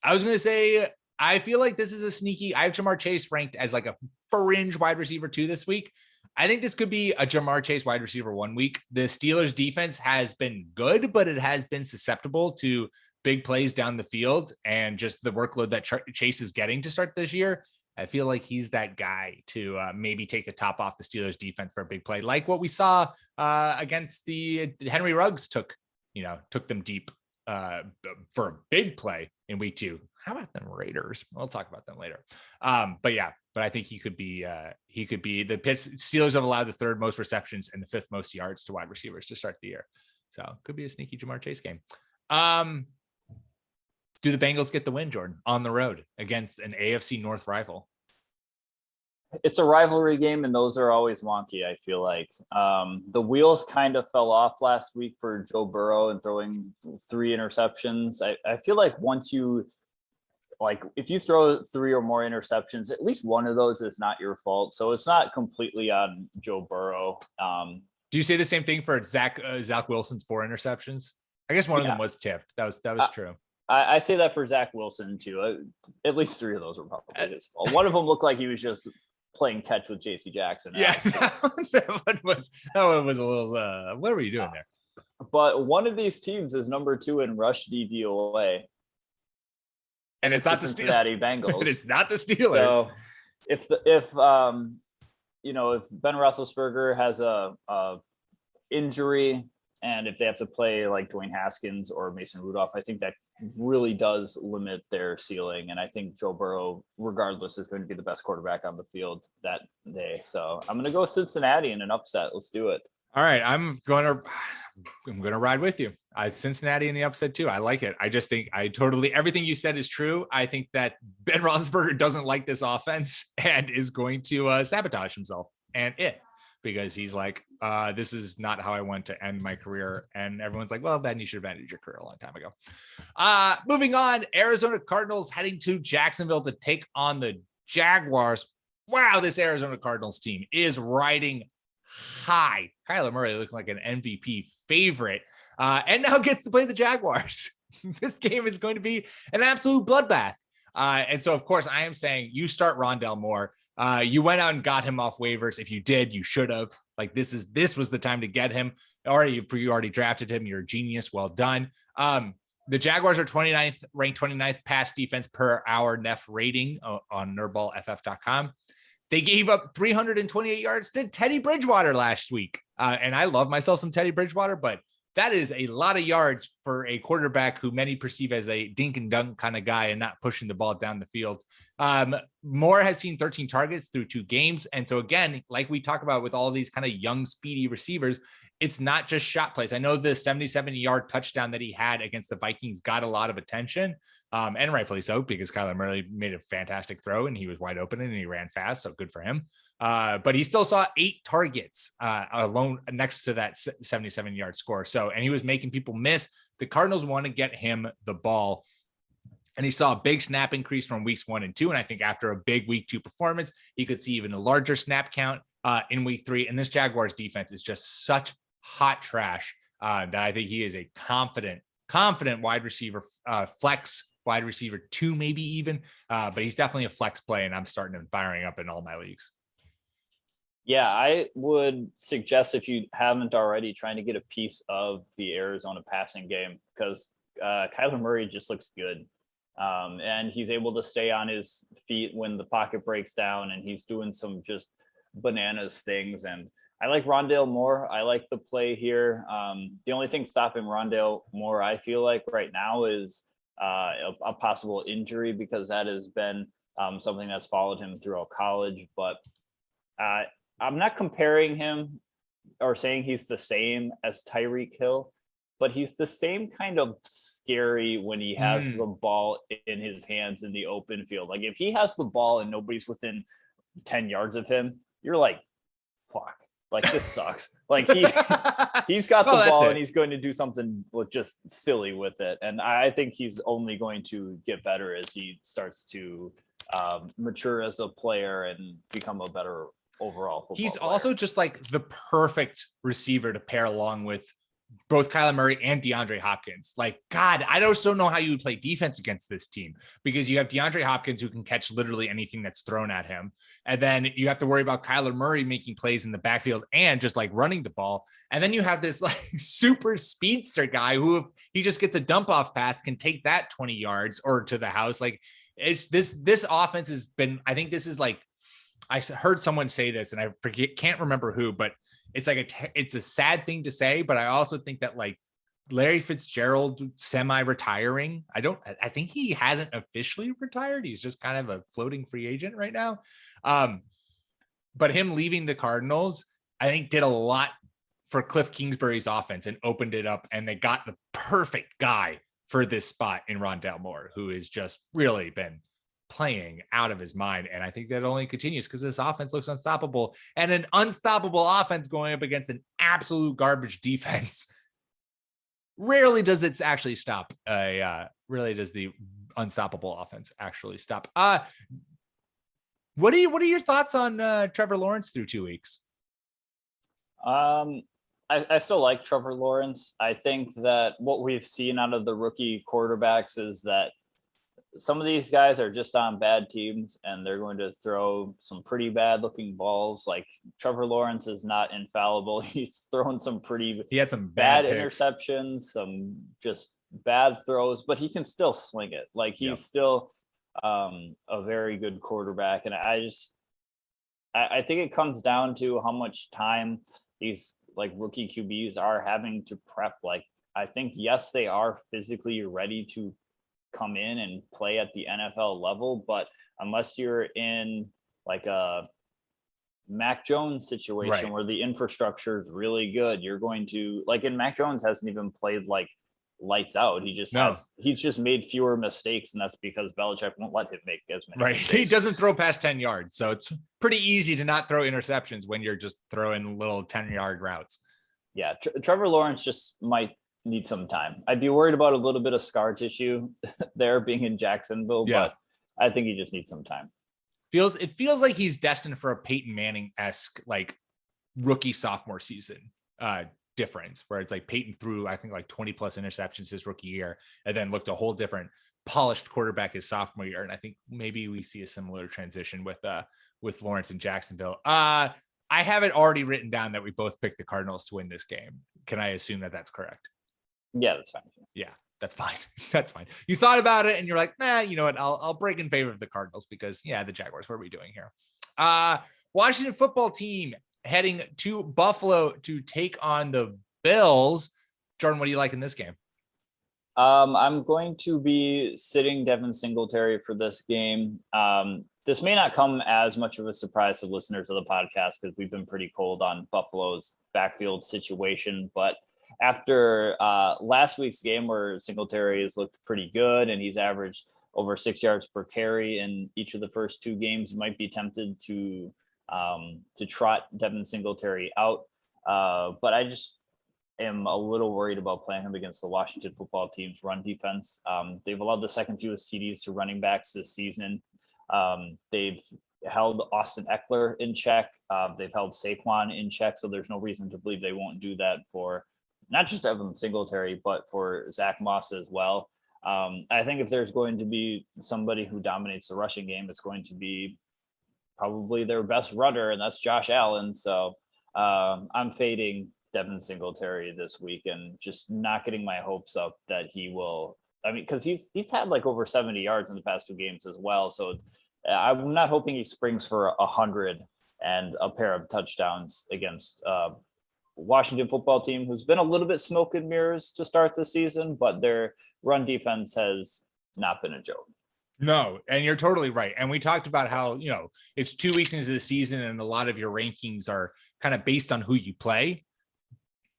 I was going to say, I feel like this is a sneaky. I have Jamar Chase ranked as like a fringe wide receiver 2 this week. I think this could be a Jamar Chase wide receiver 1 week. The Steelers defense has been good, but it has been susceptible to big plays down the field and just the workload that Chase is getting to start this year. I feel like he's that guy to maybe take the top off the Steelers defense for a big play, like what we saw against the Henry Ruggs took them deep for a big play in week 2. How about them Raiders? We'll talk about them later. But I think he could be the Steelers have allowed the 3rd most receptions and the 5th most yards to wide receivers to start the year. So could be a sneaky Jamar Chase game. Do the Bengals get the win, Jordan, on the road against an AFC North rival? It's a rivalry game, and those are always wonky, I feel like. The wheels kind of fell off last week for Joe Burrow and throwing 3 interceptions. I feel like once you if you throw 3 or more interceptions, at least one of those is not your fault. So it's not completely on Joe Burrow. Do you say the same thing for Zach Wilson's 4 interceptions? I guess one of them was tipped. That was true. I say that for Zach Wilson too. At least 3 of those were probably his fault. One of them looked like he was just playing catch with JC Jackson. Yeah, that one was a little. What were you doing there? But one of these teams is number 2 in rush DVOA. And it's not the Cincinnati Bengals. It's not the Steelers. So if Ben Roethlisberger has a injury, and if they have to play like Dwayne Haskins or Mason Rudolph, I think that really does limit their ceiling. And I think Joe Burrow, regardless, is going to be the best quarterback on the field that day. So I'm going to go Cincinnati in an upset. Let's do it. All right, I'm going to ride with you. Cincinnati in the upset too. I like it. I just think everything you said is true. I think that Ben Roethlisberger doesn't like this offense and is going to sabotage himself because he's like, this is not how I want to end my career. And everyone's like, well, Ben, you should have ended your career a long time ago. Moving on, Arizona Cardinals heading to Jacksonville to take on the Jaguars. Wow, this Arizona Cardinals team is riding high. Kyler Murray looks like an MVP favorite and now gets to play the Jaguars. This game is going to be an absolute bloodbath. And so, of course, I am saying you start Rondell Moore. You went out and got him off waivers. If you did, you should have. Like, this was the time to get him. You already drafted him. You're a genius. Well done. The Jaguars are ranked 29th pass defense per our NEF rating on nerdballff.com. They gave up 328 yards to Teddy Bridgewater last week. And I love myself some Teddy Bridgewater, but that is a lot of yards for a quarterback who many perceive as a dink and dunk kind of guy and not pushing the ball down the field. Moore has seen 13 targets through 2 games. And so again, like we talk about with all these kind of young, speedy receivers, it's not just shot plays. I know the 77-yard touchdown that he had against the Vikings got a lot of attention, and rightfully so, because Kyler Murray made a fantastic throw and he was wide open and he ran fast. So good for him. But he still saw 8 targets alone next to that 77-yard score. And he was making people miss. The Cardinals want to get him the ball. And he saw a big snap increase from weeks 1 and 2. And I think after a big week 2 performance, he could see even a larger snap count in week 3. And this Jaguars defense is just such hot trash that I think he is a confident wide receiver, flex wide receiver 2, maybe even. But he's definitely a flex play, and I'm starting him firing up in all my leagues. Yeah, I would suggest, if you haven't already, trying to get a piece of the Arizona passing game, because Kyler Murray just looks good. And he's able to stay on his feet when the pocket breaks down, and he's doing some just bananas things. And I like Rondell Moore. I like the play here. The only thing stopping Rondell Moore, I feel like right now, is a possible injury, because that has been something that's followed him throughout college. But I'm not comparing him or saying he's the same as Tyreek Hill, but he's the same kind of scary when he has the ball in his hands in the open field. Like, if he has the ball and nobody's within 10 yards of him, you're like, fuck, like, this sucks. Like, he's got the ball and he's going to do something just silly with it. And I think he's only going to get better as he starts to mature as a player and become a better overall football player. Also just like the perfect receiver to pair along with both Kyler Murray and DeAndre Hopkins. Like, God, I just don't know how you would play defense against this team, because you have DeAndre Hopkins who can catch literally anything that's thrown at him. And then you have to worry about Kyler Murray making plays in the backfield and just like running the ball. And then you have this like super speedster guy who, if he just gets a dump off pass, can take that 20 yards or to the house. Like, it's this offense has been, I think this is like, I heard someone say this and I can't remember who, but it's like it's a sad thing to say, but I also think that like Larry Fitzgerald semi-retiring, I think he hasn't officially retired. He's just kind of a floating free agent right now. But him leaving the Cardinals, I think did a lot for Cliff Kingsbury's offense and opened it up, and they got the perfect guy for this spot in Rondell Moore, who has just really been playing out of his mind. And I think that only continues because this offense looks unstoppable, and an unstoppable offense going up against an absolute garbage defense. Rarely does it actually stop. Really does the unstoppable offense actually stop. What are your thoughts on Trevor Lawrence through 2 weeks? I still like Trevor Lawrence. I think that what we've seen out of the rookie quarterbacks is that some of these guys are just on bad teams and they're going to throw some pretty bad looking balls. Like, Trevor Lawrence is not infallible. He's thrown he had some bad interceptions, some just bad throws, but he can still sling it. Like, he's still a very good quarterback. And I think it comes down to how much time these like rookie QBs are having to prep. Like, I think, yes, they are physically ready to come in and play at the NFL level, but unless you're in like a Mac Jones situation where the infrastructure is really good, you're going to, like, and Mac Jones hasn't even played like lights out. He's just made fewer mistakes, and that's because Belichick won't let him make as many mistakes. He doesn't throw past 10 yards, so it's pretty easy to not throw interceptions when you're just throwing little 10-yard routes. Yeah, Trevor Lawrence just might need some time. I'd be worried about a little bit of scar tissue there being in Jacksonville, but I think he just needs some time. It feels like he's destined for a Peyton Manning-esque like rookie sophomore season difference, where it's like Peyton threw, I think, like 20 plus interceptions his rookie year and then looked a whole different polished quarterback his sophomore year. And I think maybe we see a similar transition with Lawrence in Jacksonville. I have it already written down that we both picked the Cardinals to win this game. Can I assume that that's correct? Yeah, that's fine. Yeah, that's fine. That's fine. You thought about it and you're like, nah, you know what? I'll break in favor of the Cardinals because, the Jaguars, what are we doing here? Washington football team heading to Buffalo to take on the Bills. Jordan, what do you like in this game? I'm going to be sitting Devin Singletary for this game. This may not come as much of a surprise to listeners of the podcast because we've been pretty cold on Buffalo's backfield situation, but after last week's game where Singletary has looked pretty good and he's averaged over 6 yards per carry in each of the first 2 games, you might be tempted to trot Devin Singletary out. But I just am a little worried about playing him against the Washington football team's run defense. They've allowed the second fewest TDs to running backs this season. They've held Austin Eckler in check. They've held Saquon in check. So there's no reason to believe they won't do that for not just Devin Singletary, but for Zach Moss as well. I think if there's going to be somebody who dominates the rushing game, it's going to be probably their best runner, and that's Josh Allen. So I'm fading Devin Singletary this week and just not getting my hopes up that he will. I mean, because he's had like over 70 yards in the past 2 games as well. So I'm not hoping he springs for 100 and a pair of touchdowns against Washington football team, who's been a little bit smoke and mirrors to start the season, but their run defense has not been a joke. No, and you're totally right. And we talked about how, it's 2 weeks into the season and a lot of your rankings are kind of based on who you play.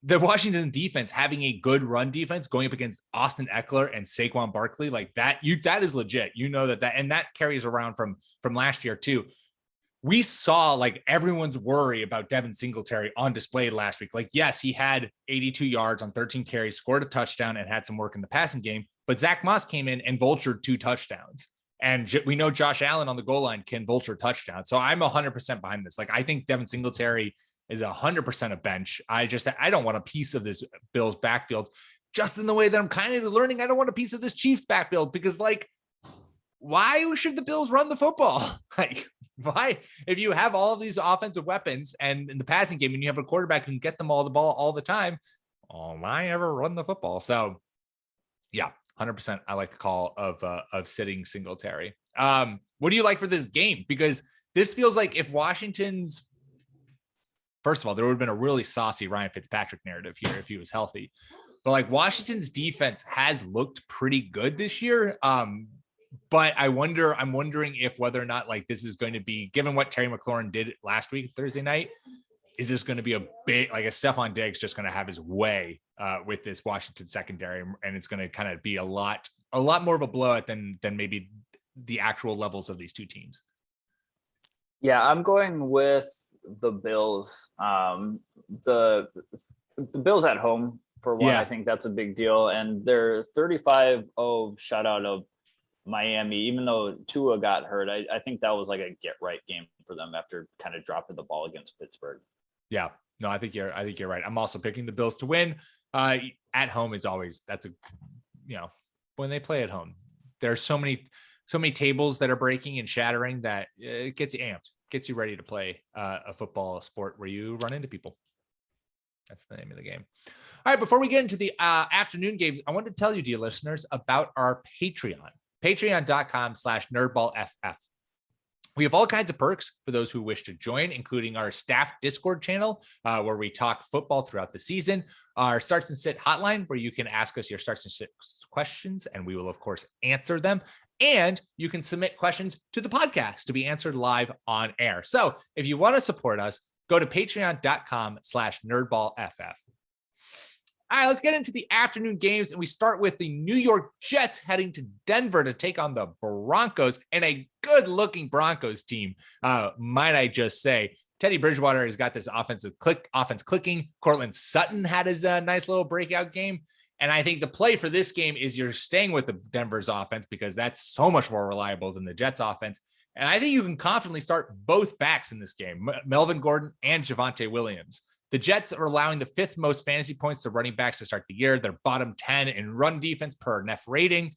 The Washington defense having a good run defense going up against Austin Eckler and Saquon Barkley, like that is legit. And that carries around from last year too. We saw like everyone's worry about Devin Singletary on display last week. Like, yes, he had 82 yards on 13 carries, scored a touchdown, and had some work in the passing game. But Zach Moss came in and vultured 2 touchdowns. And we know Josh Allen on the goal line can vulture touchdowns. So I'm 100% behind this. Like, I think Devin Singletary is 100% a bench. I don't want a piece of this Bills backfield, just in the way that I'm kind of learning I don't want a piece of this Chiefs backfield, because like, why should the Bills run the football? Like, why? If you have all of these offensive weapons and in the passing game and you have a quarterback who can get them all the ball all the time, why ever run the football? So yeah, 100%. I like the call of sitting Singletary. What do you like for this game? Because this feels like if Washington's, first of all, there would have been a really saucy Ryan Fitzpatrick narrative here if he was healthy, but like Washington's defense has looked pretty good this year. But I'm wondering if whether or not like this is going to be, given what Terry McLaurin did last week, Thursday night, is this going to be a big, like a Stephon Diggs just going to have his way with this Washington secondary, and it's going to kind of be a lot more of a blowout than maybe the actual levels of these two teams. Yeah, I'm going with the Bills. The Bills at home, for one, I think that's a big deal. And they're 35-0 shutout of Miami, even though Tua got hurt. I think that was like a get right game for them after kind of dropping the ball against Pittsburgh. Yeah, no, I think you're right. I'm also picking the Bills to win. At home is always, when they play at home, there's so many tables that are breaking and shattering that it gets you amped, gets you ready to play a football sport where you run into people. That's the name of the game. All right, before we get into the afternoon games, I wanted to tell you, dear listeners, about our Patreon. Patreon.com/nerdballff. We have all kinds of perks for those who wish to join, including our staff Discord channel, where we talk football throughout the season, our Starts and Sit hotline, where you can ask us your Starts and Sit questions, and we will, of course, answer them. And you can submit questions to the podcast to be answered live on air. So if you want to support us, go to patreon.com/nerdballff. All right, let's get into the afternoon games, and we start with the New York Jets heading to Denver to take on the Broncos, and a good-looking Broncos team, might I just say. Teddy Bridgewater has got this offense clicking. Cortland Sutton had his nice little breakout game, and I think the play for this game is you're staying with the Denver's offense because that's so much more reliable than the Jets' offense, and I think you can confidently start both backs in this game, Melvin Gordon and Javonte Williams. The Jets are allowing the 5th most fantasy points to running backs to start the year. They're bottom 10 in run defense per NEF rating.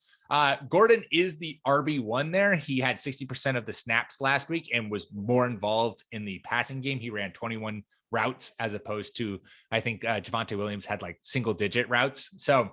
Gordon is the RB1 there. He had 60% of the snaps last week and was more involved in the passing game. He ran 21 routes as opposed to, I think Javonte Williams had like single-digit routes. So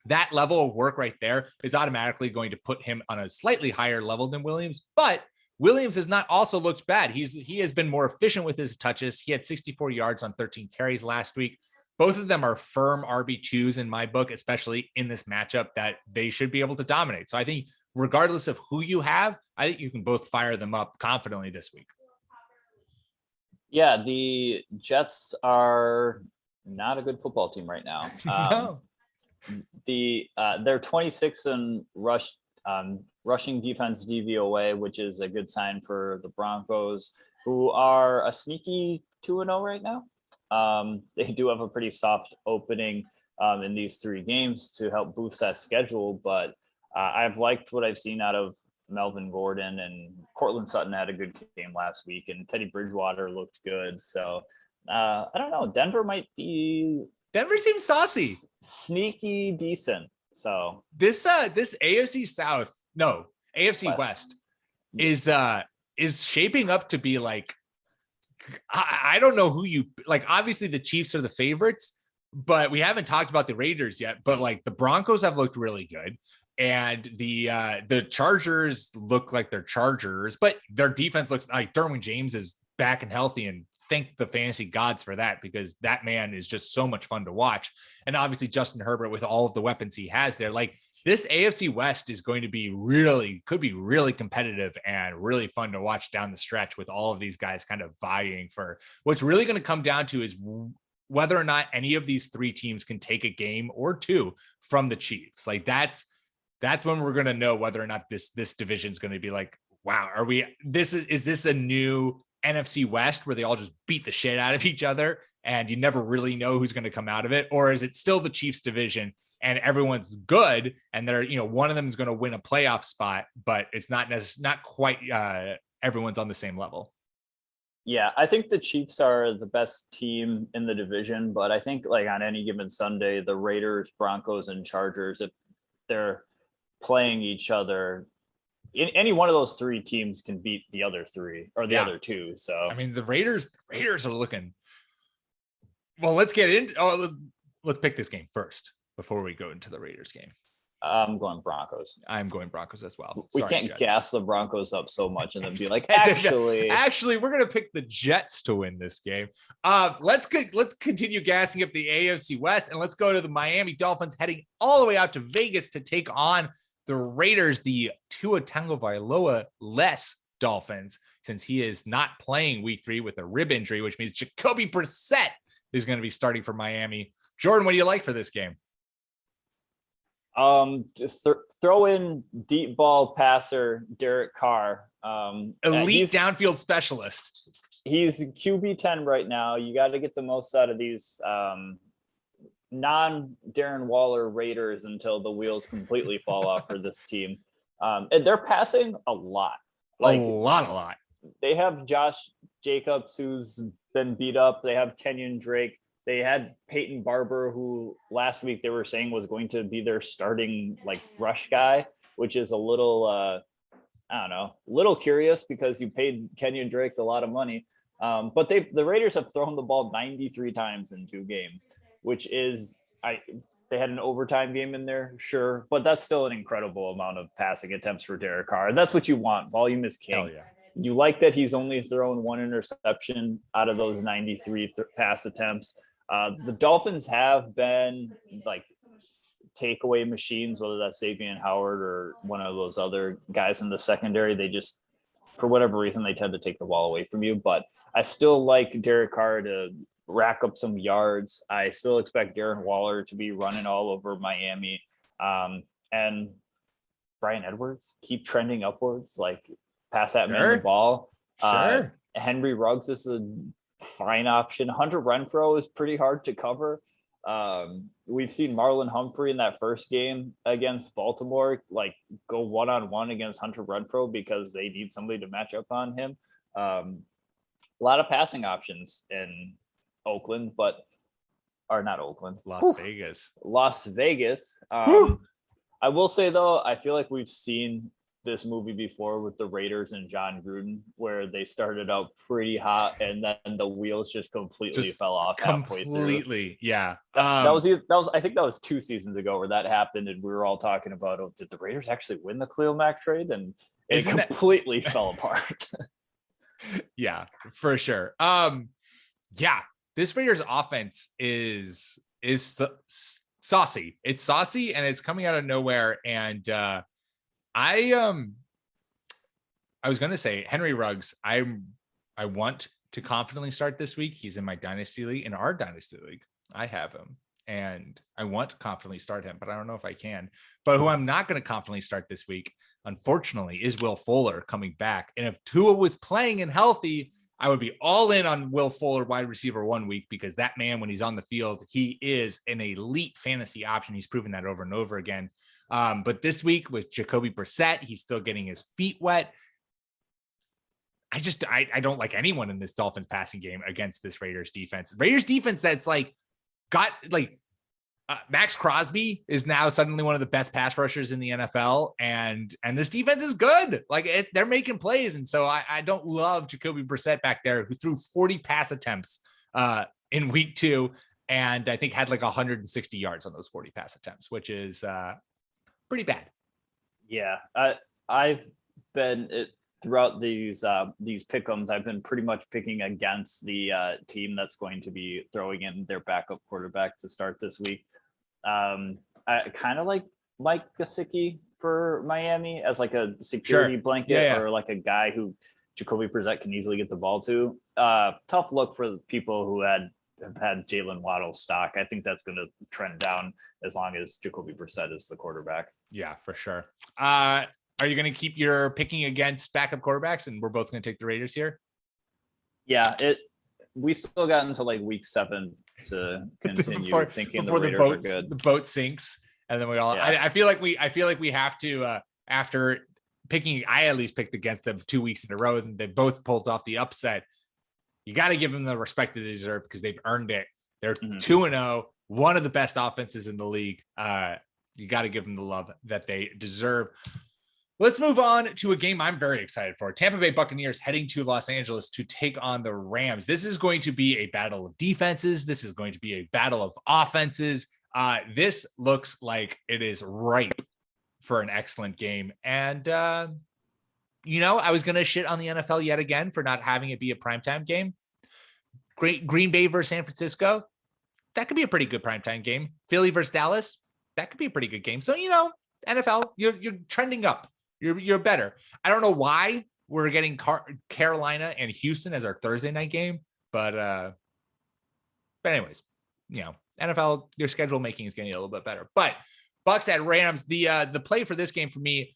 that level of work right there is automatically going to put him on a slightly higher level than Williams, but Williams has not also looked bad. He has been more efficient with his touches. He had 64 yards on 13 carries last week. Both of them are firm RB2s in my book, especially in this matchup that they should be able to dominate. So I think regardless of who you have, I think you can both fire them up confidently this week. Yeah, the Jets are not a good football team right now. No. They're 26 in rushing defense DVOA, which is a good sign for the Broncos, who are a sneaky 2-0 right now. They do have a pretty soft opening in these 3 games to help boost that schedule, but I've liked what I've seen out of Melvin Gordon, and Cortland Sutton had a good game last week, and Teddy Bridgewater looked good. So I don't know. Denver seems saucy, sneaky decent. So this AFC South, no, AFC West is shaping up to be like, I don't know who you like. Obviously the Chiefs are the favorites, but we haven't talked about the Raiders yet, but like the Broncos have looked really good. And the Chargers look like they're Chargers, but their defense looks like Derwin James is back and healthy, and thank the fantasy gods for that, because that man is just so much fun to watch. And obviously Justin Herbert with all of the weapons he has there, like this AFC West is going to be could be really competitive and really fun to watch down the stretch with all of these guys kind of vying for what's really going to come down to is whether or not any of these 3 teams can take a game or 2 from the Chiefs. Like that's when we're going to know whether or not this division is going to be like, wow, is this a new NFC West where they all just beat the shit out of each other and you never really know who's going to come out of it? Or is it still the Chiefs division and everyone's good and they're, one of them is going to win a playoff spot, but it's not quite everyone's on the same level? Yeah, I think the Chiefs are the best team in the division, but I think like on any given Sunday, the Raiders, Broncos, and Chargers, if they're playing each other, any one of those three teams can beat the other three or the other two. So I mean, the Raiders are looking. Well, let's get into. Let's pick this game first before we go into the Raiders game. I'm going Broncos. I'm going Broncos as well. We can't gas the Broncos up so much and then be like, actually, we're gonna pick the Jets to win this game. Let's continue gassing up the AFC West, and let's go to the Miami Dolphins heading all the way out to Vegas to take on the Raiders, the Tua Tagovailoa less Dolphins, since he is not playing week 3 with a rib injury, which means Jacoby Brissett is going to be starting for Miami. Jordan, what do you like for this game? Just throw in deep ball passer Derek Carr, elite downfield specialist. He's QB 10 right now. You got to get the most out of these non Darren Waller Raiders until the wheels completely fall off for this team. And they're passing a lot. A lot. They have Josh Jacobs, who's been beat up. They have Kenyon Drake. They had Peyton Barber, who last week they were saying was going to be their starting like rush guy, which is a little, little curious because you paid Kenyon Drake a lot of money. But the Raiders have thrown the ball 93 times in 2 games, which is, they had an overtime game in there, sure, but that's still an incredible amount of passing attempts for Derek Carr. And that's what you want. Volume is king. Hell yeah. You like that he's only thrown 1 interception out of those 93 pass attempts. The Dolphins have been like takeaway machines, whether that's Xavier Howard or one of those other guys in the secondary. They just, for whatever reason, they tend to take the ball away from you. But I still like Derek Carr to rack up some yards. I still expect Darren Waller to be running all over Miami. And Bryan Edwards keep trending upwards, like pass that man the ball. Sure. Henry Ruggs is a fine option. Hunter Renfrow is pretty hard to cover. We've seen Marlon Humphrey in that first game against Baltimore, like go one-on-one against Hunter Renfrow because they need somebody to match up on him. A lot of passing options in Oakland, Las Vegas. I will say though, I feel like we've seen this movie before with the Raiders and John Gruden, where they started out pretty hot and then the wheels just completely fell off halfway through. Yeah. That was I think that was 2 seasons ago where that happened, and we were all talking about, did the Raiders actually win the Khalil Mack trade? And it completely fell apart. Yeah, for sure. Yeah, this Raiders offense is saucy. It's saucy and it's coming out of nowhere. And I was going to say Henry Ruggs. I want to confidently start this week. He's in my dynasty league, in our dynasty league. I have him and I want to confidently start him, but I don't know if I can. But who I'm not going to confidently start this week, unfortunately, is Will Fuller coming back. And if Tua was playing and healthy, I would be all in on Will Fuller, wide receiver 1 week, because that man, when he's on the field, he is an elite fantasy option. He's proven that over and over again. But this week with Jacoby Brissett, he's still getting his feet wet. I don't like anyone in this Dolphins passing game against this Raiders defense. Raiders defense that's got Max Crosby is now suddenly one of the best pass rushers in the NFL, and this defense is good. They're making plays, and so I don't love Jacoby Brissett back there, who threw 40 pass attempts in week 2, and I think had 160 yards on those 40 pass attempts, which is pretty bad. Yeah, I've been throughout these pick'ems. I've been pretty much picking against the team that's going to be throwing in their backup quarterback to start this week. I kind of like Mike Gesicki for Miami as a security blanket, or a guy who Jacoby Brissett can easily get the ball to. Tough look for people who have had Jalen Waddle stock. I think that's going to trend down as long as Jacoby Brissett is the quarterback. Yeah, for sure. Are you going to keep your picking against backup quarterbacks, and we're both going to take the Raiders here? Yeah, we still got into week 7 to continue thinking before the Raiders are good. The boat sinks, and then we all. Yeah. I feel like we have to after picking. I at least picked against them 2 weeks in a row, and they both pulled off the upset. you got to give them the respect that they deserve because they've earned it. They're 2-0, one of the best offenses in the league. You got to give them the love that they deserve. Let's move on to a game I'm very excited for. Tampa Bay Buccaneers heading to Los Angeles to take on the Rams. This is going to be a battle of defenses. This is going to be a battle of offenses. This looks like it is ripe for an excellent game. And, I was going to shit on the NFL yet again for not having it be a primetime game. Great Green Bay versus San Francisco. That could be a pretty good primetime game. Philly versus Dallas. That could be a pretty good game. So, NFL, you're trending up. You're better. I don't know why we're getting Carolina and Houston as our Thursday night game, but anyways, NFL, your schedule making is getting a little bit better. But Bucks at Rams, the play for this game for me,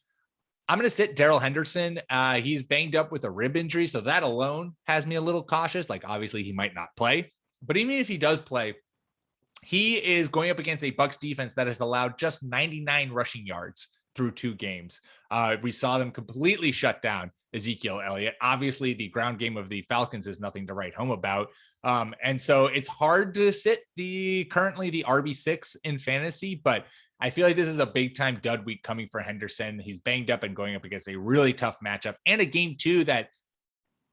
I'm going to sit Darrell Henderson. He's banged up with a rib injury, so that alone has me a little cautious. Like, obviously, he might not play, but even if he does play, he is going up against a Bucks defense that has allowed just 99 rushing yards through 2 games. We saw them completely shut down Ezekiel Elliott. Obviously, the ground game of the Falcons is nothing to write home about. And so it's hard to sit currently the RB6 in fantasy, but I feel like this is a big time dud week coming for Henderson. He's banged up and going up against a really tough matchup and a game too that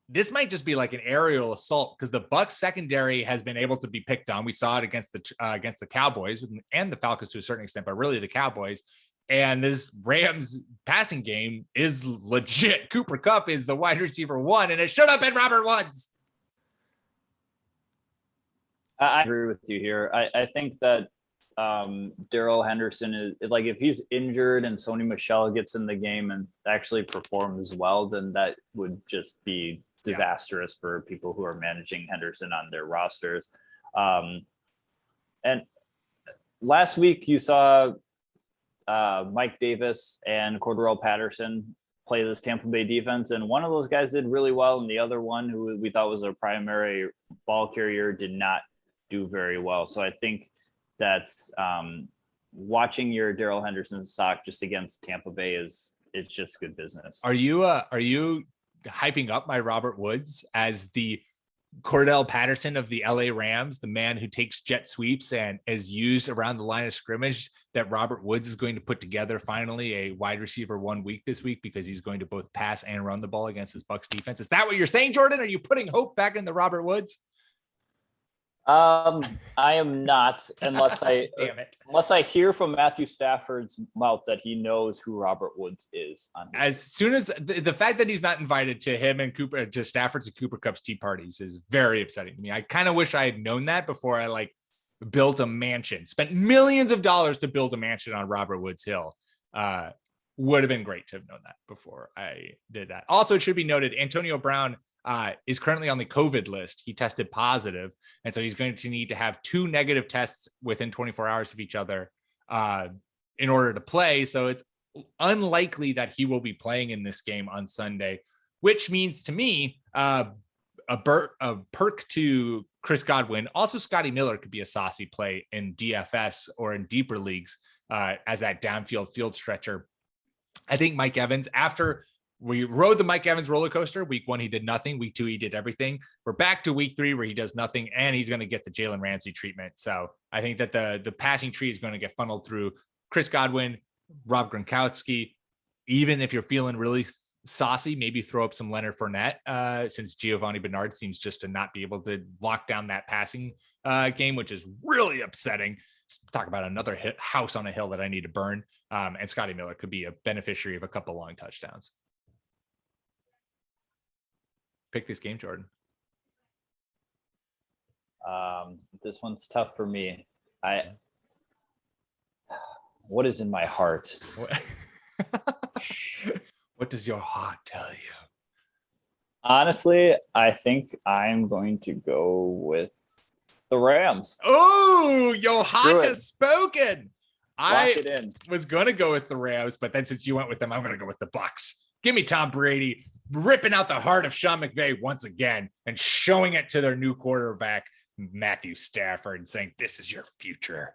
this might just be like an aerial assault because the Bucks secondary has been able to be picked on. We saw it against the Cowboys and the Falcons to a certain extent, but really the Cowboys. And this Rams passing game is legit. Cooper Kupp is the wide receiver 1, and it should have been Robert Woods. I agree with you here. I think that Darrell Henderson is like, if he's injured and Sony Michel gets in the game and actually performs well, then that would just be disastrous for people who are managing Henderson on their rosters. And last week you saw Mike Davis and Cornell Patterson play this Tampa Bay defense, and one of those guys did really well, and the other one, who we thought was a primary ball carrier, did not do very well. So I think that's watching your Darrell Henderson stock just against Tampa Bay it's just good business. Are you hyping up my Robert Woods as the Cordell Patterson of the LA Rams, the man who takes jet sweeps and is used around the line of scrimmage, that Robert Woods is going to put together finally a wide receiver 1 week this week because he's going to both pass and run the ball against his Bucks defense? Is that what you're saying, Jordan? Are you putting hope back in the Robert Woods? I am not, unless unless I hear from Matthew Stafford's mouth that he knows who Robert Woods is. As soon as the fact that he's not invited to him and to Stafford's and Cooper Kupp's tea parties is very upsetting to me. I kind of wish I had known that before I built a mansion, spent millions of dollars to build a mansion on Robert Woods Hill. Would have been great to have known that before I did that. Also, it should be noted, Antonio Brown is currently on the COVID list. He tested positive, and so he's going to need to have 2 negative tests within 24 hours of each other in order to play. So it's unlikely that he will be playing in this game on Sunday, which means to me a perk to Chris Godwin. Also, Scotty Miller could be a saucy play in DFS or in deeper leagues as that downfield field stretcher. I think Mike Evans, after we rode the Mike Evans roller coaster, week 1, he did nothing. Week 2, he did everything. We're back to week 3 where he does nothing, and he's going to get the Jalen Ramsey treatment. So I think that the passing tree is going to get funneled through Chris Godwin, Rob Gronkowski. Even if you're feeling really saucy, maybe throw up some Leonard Fournette, since Giovanni Bernard seems just to not be able to lock down that passing game, which is really upsetting. Talk about another house on a hill that I need to burn. And Scotty Miller could be a beneficiary of a couple long touchdowns. Pick this game, Jordan. This one's tough for me. What is in my heart? What does your heart tell you? Honestly, I think I'm going to go with the Rams. Oh, your heart has spoken. Lock it in. Was going to go with the Rams, but then since you went with them, I'm going to go with the Bucks. Give me Tom Brady ripping out the heart of Sean McVay once again and showing it to their new quarterback, Matthew Stafford, and saying, this is your future.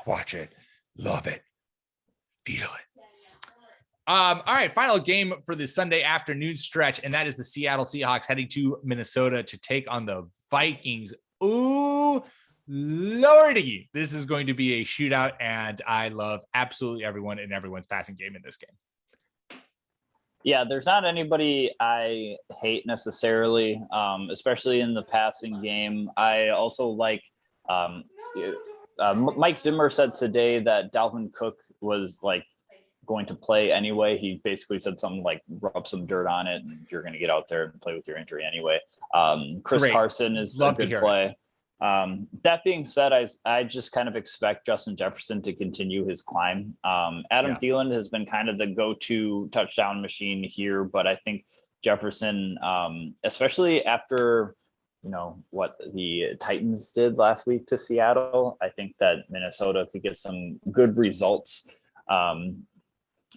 Watch it. Love it. Feel it. All right, final game for the Sunday afternoon stretch, and that is the Seattle Seahawks heading to Minnesota to take on the Vikings. Ooh, lordy. This is going to be a shootout, and I love absolutely everyone in everyone's passing game in this game. Yeah, there's not anybody I hate necessarily, especially in the passing game. I also like Mike Zimmer said today that Dalvin Cook was like going to play anyway. He basically said something like rub some dirt on it and you're going to get out there and play with your injury anyway. Chris Great. Carson is a good play. That being said, I just kind of expect Justin Jefferson to continue his climb. Adam Thielen has been kind of the go-to touchdown machine here, but I think Jefferson, especially after what the Titans did last week to Seattle, I think that Minnesota could get some good results.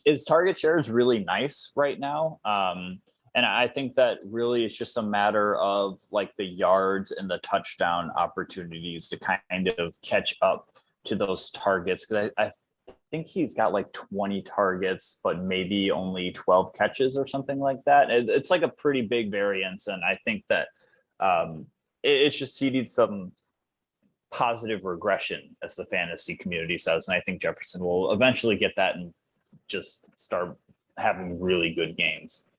His target share is really nice right now. And I think that really it's just a matter of like the yards and the touchdown opportunities to kind of catch up to those targets. Because I think he's got like 20 targets, but maybe only 12 catches or something like that. It's like a pretty big variance. And I think that it's just he needs some positive regression, as the fantasy community says. And I think Jefferson will eventually get that and just start having really good games.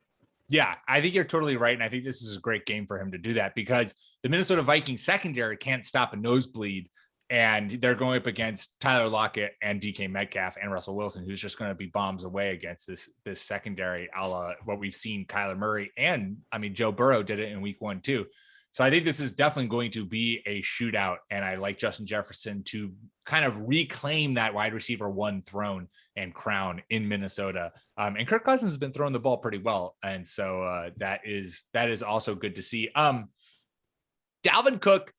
Yeah, I think you're totally right. And I think this is a great game for him to do that because the Minnesota Vikings secondary can't stop a nosebleed. And they're going up against Tyler Lockett and DK Metcalf and Russell Wilson, who's just going to be bombs away against this secondary, a la what we've seen Kyler Murray. And I mean, Joe Burrow did it in week 1 too. So I think this is definitely going to be a shootout. And I like Justin Jefferson to kind of reclaim that wide receiver 1 throne and crown in Minnesota. And Kirk Cousins has been throwing the ball pretty well. And so that is also good to see. Dalvin Cook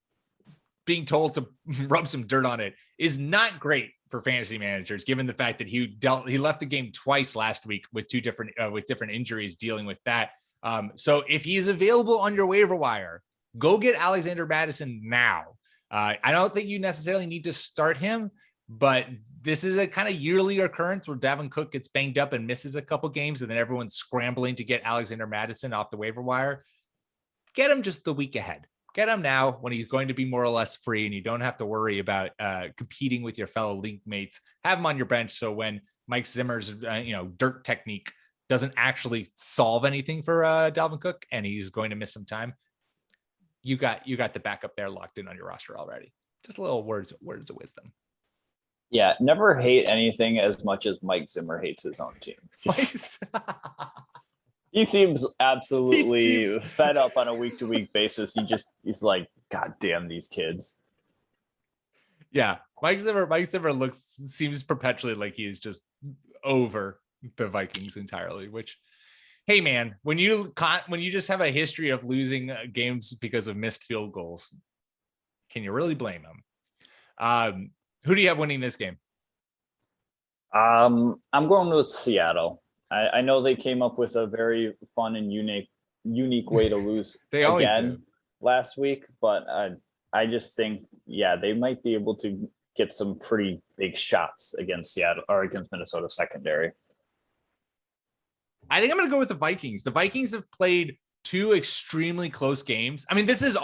being told to rub some dirt on it is not great for fantasy managers, given the fact that he left the game twice last week with different injuries dealing with that. So if he's available on your waiver wire, go get Alexander Mattison now. I don't think you necessarily need to start him, but this is a kind of yearly occurrence where Dalvin Cook gets banged up and misses a couple games, and then everyone's scrambling to get Alexander Mattison off the waiver wire. Get him just the week ahead. Get him now when he's going to be more or less free, and you don't have to worry about competing with your fellow league mates. Have him on your bench so when Mike Zimmer's dirt technique doesn't actually solve anything for Dalvin Cook, and he's going to miss some time, you got the backup there locked in on your roster already. Just a little words of wisdom. Yeah, never hate anything as much as Mike Zimmer hates his own team. He seems absolutely fed up on a week-to-week basis. He's like, God damn these kids. Yeah, Mike Zimmer seems perpetually like he is just over the Vikings entirely, which, hey man, when you just have a history of losing games because of missed field goals, can you really blame him? Who do you have winning this game? I'm going with Seattle. I know they came up with a very fun and unique way to lose they always do. Last week, but I just think, they might be able to get some pretty big shots against Seattle or against Minnesota secondary. I think I'm going to go with the Vikings. The Vikings have played 2 extremely close games. I mean, this is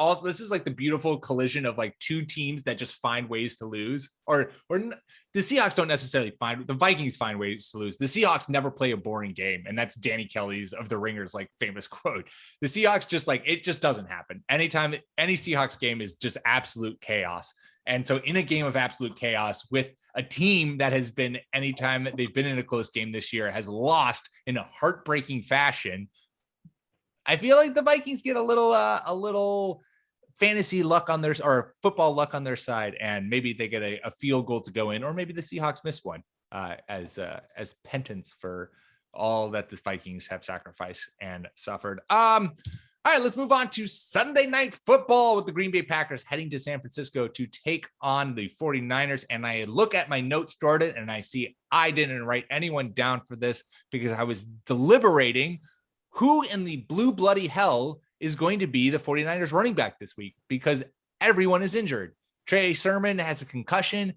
like the beautiful collision of like 2 teams that just find ways to lose, or the Seahawks don't necessarily the Vikings find ways to lose. The Seahawks never play a boring game. And that's Danny Kelly's of the Ringers, like famous quote. The Seahawks it just doesn't happen. Anytime any Seahawks game is just absolute chaos. And so in a game of absolute chaos with a team that has been, anytime that they've been in a close game this year, has lost in a heartbreaking fashion, I feel like the Vikings get a little fantasy luck on their, or football luck on their side, and maybe they get a field goal to go in, or maybe the Seahawks miss one as penance for all that the Vikings have sacrificed and suffered. All right, let's move on to Sunday Night Football with the Green Bay Packers heading to San Francisco to take on the 49ers. And I look at my notes, Jordan, and I see I didn't write anyone down for this because I was deliberating who in the blue bloody hell is going to be the 49ers running back this week, because everyone is injured. Trey Sermon has a concussion.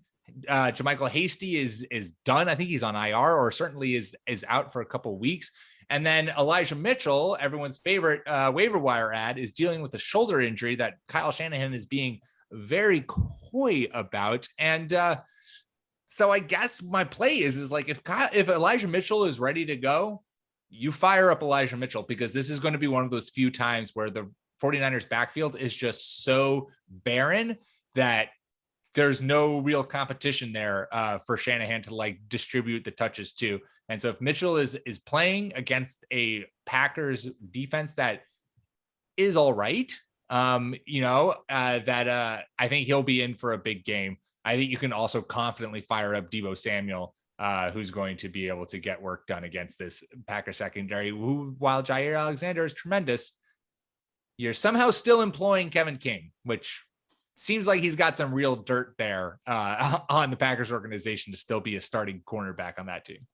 JaMychal Hasty is done. I think he's on IR, or certainly is out for a couple of weeks. And then Elijah Mitchell, everyone's favorite waiver wire ad, is dealing with a shoulder injury that Kyle Shanahan is being very coy about. And so I guess my play is like, if Elijah Mitchell is ready to go, you fire up Elijah Mitchell, because this is going to be one of those few times where the 49ers backfield is just so barren that there's no real competition there for Shanahan to like distribute the touches to. And so if Mitchell is playing against a Packers defense that is all right, I think he'll be in for a big game. I think you can also confidently fire up Debo Samuel, who's going to be able to get work done against this Packer secondary, who, while Jair Alexander is tremendous, you're somehow still employing Kevin King, which seems like he's got some real dirt there on the Packers organization to still be a starting cornerback on that team.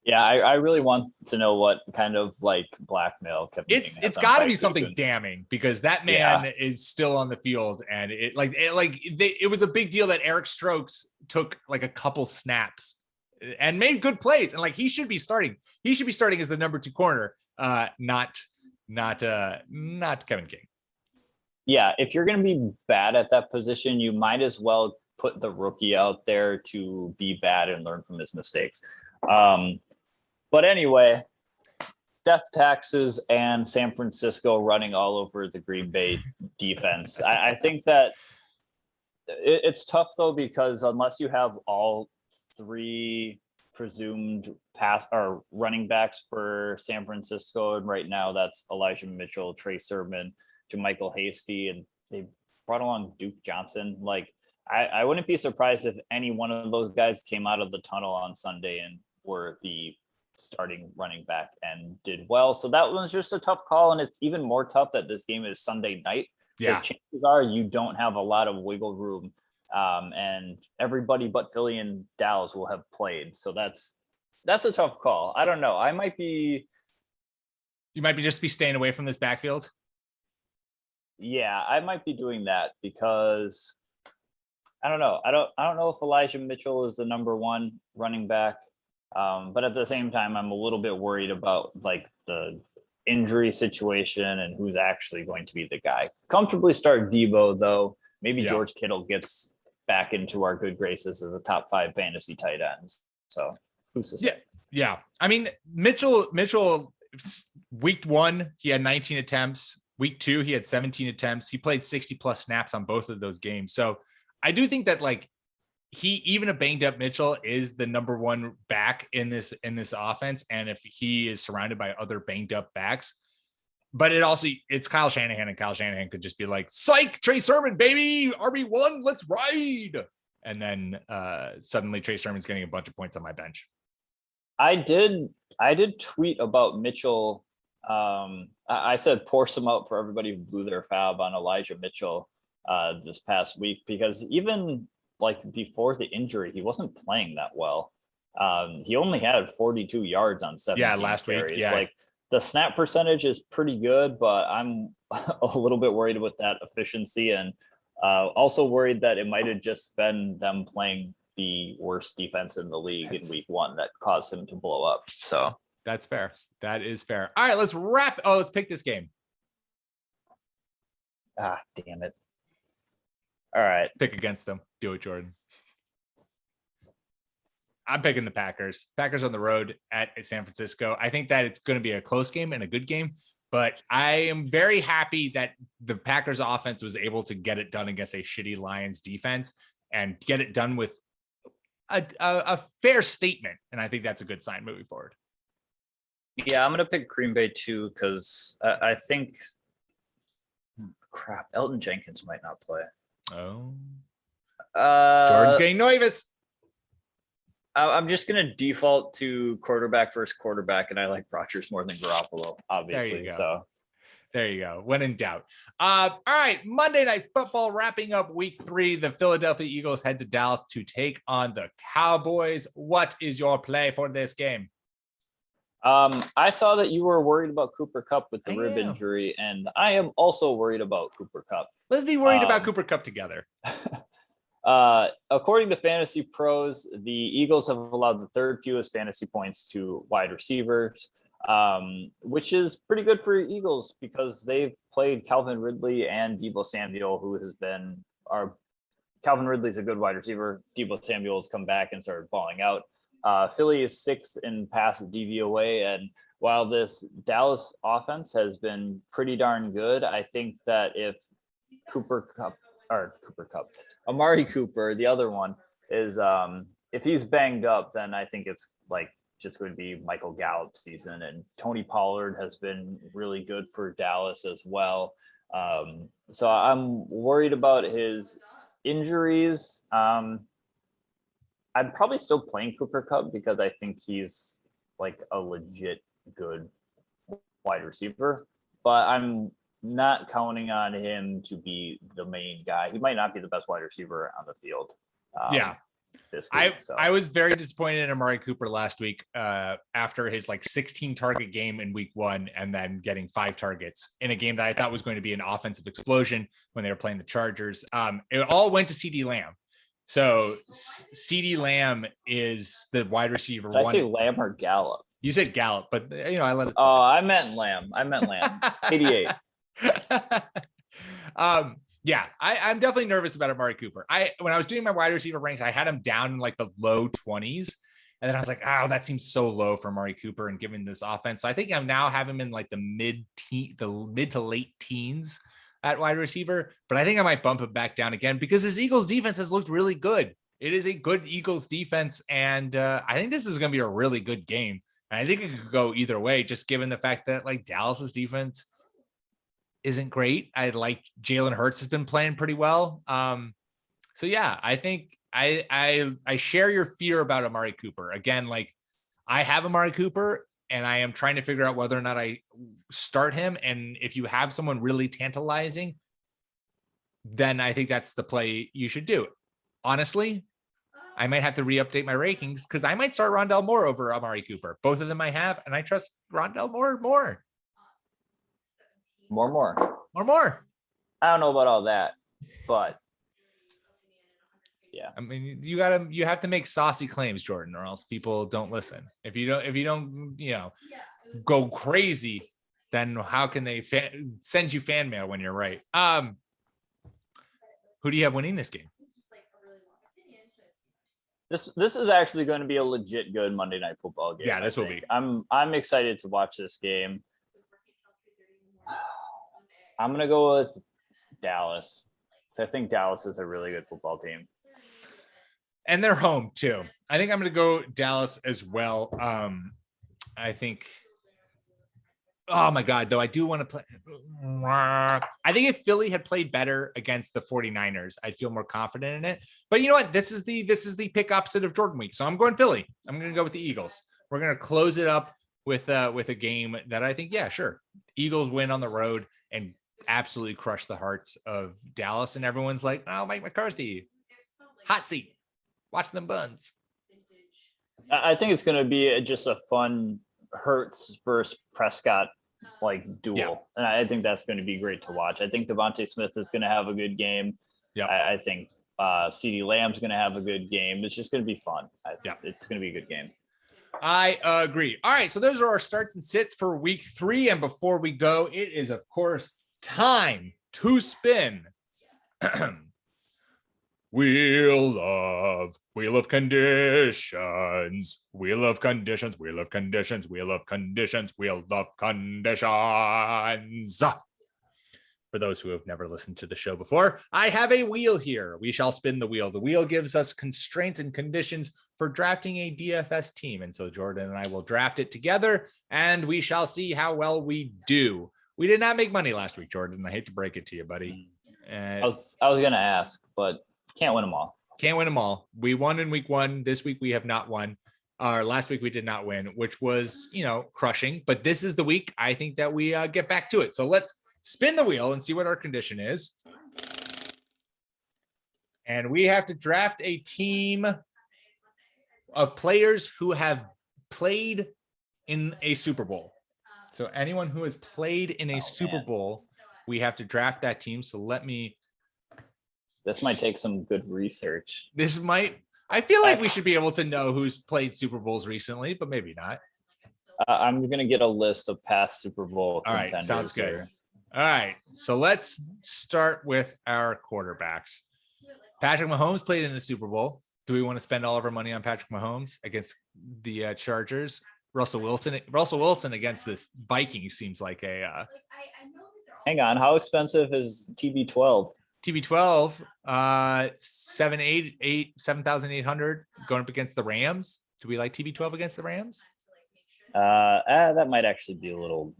Yeah, I really want to know what kind of like blackmail Kevin King has. It's got to be something damning, because that man is still on the field, and it was a big deal that Eric Stokes took like a couple snaps and made good plays, and like he should be starting. He should be starting as the number 2 corner, not Kevin King. Yeah, if you're going to be bad at that position, you might as well put the rookie out there to be bad and learn from his mistakes. But anyway, death taxes and San Francisco running all over the Green Bay defense. I think that it's tough, though, because unless you have all 3 presumed pass or running backs for San Francisco, and right now that's Elijah Mitchell, Trey Sermon, JaMychal Hasty, and they brought along Duke Johnson. Like, I wouldn't be surprised if any one of those guys came out of the tunnel on Sunday and were the starting running back and did well. So that was just a tough call, and it's even more tough that this game is Sunday night, because chances are you don't have a lot of wiggle room, and everybody but Philly and Dallas will have played. So that's a tough call. I don't know. You might be just staying away from this backfield. Yeah, I might be doing that, because I don't know. I don't know if Elijah Mitchell is the number 1 running back. But at the same time, I'm a little bit worried about like the injury situation and who's actually going to be the guy. Comfortably start Debo, though. Maybe George Kittle gets back into our good graces as a top 5 fantasy tight ends. So who's to say? Yeah. I mean, Mitchell, week 1, he had 19 attempts. Week 2, he had 17 attempts. He played 60 plus snaps on both of those games. So I do think that like even a banged up Mitchell is the number 1 back in this offense. And if he is surrounded by other banged up backs, but it's Kyle Shanahan, and Kyle Shanahan could just be like, psych, Trey Sermon, baby, RB1, let's ride. And then suddenly Trey Sermon's getting a bunch of points on my bench. I did tweet about Mitchell. I said pour some out for everybody who blew their fab on Elijah Mitchell this past week, because even like before the injury, he wasn't playing that well. He only had 42 yards on 17 last carries. week. Yeah. Like the snap percentage is pretty good, but I'm a little bit worried with that efficiency, and also worried that it might have just been them playing the worst defense in the league in week 1 that caused him to blow up. So that's fair. That is fair. All right, let's pick this game. Ah, damn it. All right. Pick against them. Do it, Jordan. I'm picking the Packers. Packers on the road at San Francisco. I think that it's going to be a close game and a good game, but I am very happy that the Packers offense was able to get it done against a shitty Lions defense and get it done with a fair statement. And I think that's a good sign moving forward. Yeah, I'm going to pick Green Bay too, because I think, Elton Jenkins might not play. Oh. Jordan's getting nervous. I'm just going to default to quarterback versus quarterback, and I like Rodgers more than Garoppolo, obviously. There you go. When in doubt. All right. Monday Night Football wrapping up week 3. The Philadelphia Eagles head to Dallas to take on the Cowboys. What is your play for this game? I saw that you were worried about Cooper Kupp with the rib injury, and I am also worried about Cooper Kupp. Let's be worried about Cooper Kupp together. According to Fantasy Pros, the Eagles have allowed the third fewest fantasy points to wide receivers, which is pretty good for Eagles because they've played Calvin Ridley and Debo Samuel, who has been Calvin Ridley's a good wide receiver. Debo Samuel has come back and started balling out. Philly is sixth in pass DVOA, and while this Dallas offense has been pretty darn good, I think that if Amari Cooper, the other one, is if he's banged up, then I think it's like just going to be Michael Gallup season. And Tony Pollard has been really good for Dallas as well. So I'm worried about his injuries. I'm probably still playing Cooper Kupp because I think he's like a legit good wide receiver, but I'm not counting on him to be the main guy. He might not be the best wide receiver on the field. This week, I was very disappointed in Amari Cooper last week after his like 16 target game in week 1 and then getting 5 targets in a game that I thought was going to be an offensive explosion when they were playing the Chargers. It all went to CD Lamb. So CD Lamb is the wide receiver. Did I say Lamb or Gallup? You said Gallup, but I let it. Oh, I meant Lamb. 88. Yeah, I'm definitely nervous about Amari Cooper. When I was doing my wide receiver ranks, I had him down in like the low 20s. And then I was like, oh, that seems so low for Amari Cooper and given this offense. So I think I now have him in like the mid to late teens at wide receiver. But I think I might bump it back down again because this Eagles defense has looked really good. It is a good Eagles defense. And I think this is going to be a really good game. And I think it could go either way, just given the fact that like Dallas's defense isn't great. I like Jalen Hurts has been playing pretty well. So yeah, I think I share your fear about Amari Cooper. Again, like I have Amari Cooper and I am trying to figure out whether or not I start him. And if you have someone really tantalizing, then I think that's the play you should do. Honestly, I might have to re-update my rankings because I might start Rondell Moore over Amari Cooper. Both of them I have, and I trust Rondell Moore more. More. I don't know about all that, but yeah. I mean, you have to make saucy claims, Jordan, or else people don't listen. If you don't, go crazy, then how can they send you fan mail when you're right? Who do you have winning this game? This is actually going to be a legit good Monday Night Football game. Yeah, this will be. I'm excited to watch this game. I'm going to go with Dallas. So I think Dallas is a really good football team. And they're home too. I think I'm going to go Dallas as well. I think, oh my God, though I do want to play. I think if Philly had played better against the 49ers, I'd feel more confident in it. But you know what? This is the pick opposite of Jordan week. So I'm going Philly. I'm going to go with the Eagles. We're going to close it up with a game that I think, yeah, sure. Eagles win on the road and absolutely crush the hearts of Dallas. And everyone's like, oh, Mike McCarthy, hot seat, watch them buns. I think it's going to be just a fun Hurts versus Prescott like duel. Yeah. And I think that's going to be great to watch. I think Devontae Smith is going to have a good game. Yeah. I think CD Lamb's going to have a good game. It's just going to be fun. It's going to be a good game. I agree. All right. So those are our starts and sits for week 3. And before we go, it is, of course, time to spin. Wheel of conditions. Wheel of conditions. For those who have never listened to the show before, I have a wheel here. We shall spin the wheel. The wheel gives us constraints and conditions for drafting a DFS team. And so Jordan and I will draft it together and we shall see how well we do. We did not make money last week, Jordan. I hate to break it to you, buddy. I was going to ask, but can't win them all. Can't win them all. We won in week 1. This week we have not won. Last week we did not win, which was, crushing. But this is the week I think that we get back to it. So let's spin the wheel and see what our condition is. And we have to draft a team of players who have played in a Super Bowl. So anyone who has played in a Super Bowl, we have to draft that team. So let me This might take some good research. I feel like we should be able to know who's played Super Bowls recently, but maybe not. I'm going to get a list of past Super Bowl contenders. All right, sounds good. Here. All right, so let's start with our quarterbacks. Patrick Mahomes played in the Super Bowl. Do we want to spend all of our money on Patrick Mahomes against the Chargers? Russell Wilson against this Vikings seems like a. Hang on, how expensive is TB12? TB12, 7,800 going up against the Rams. Do we like TB12 against the Rams? That might actually be a little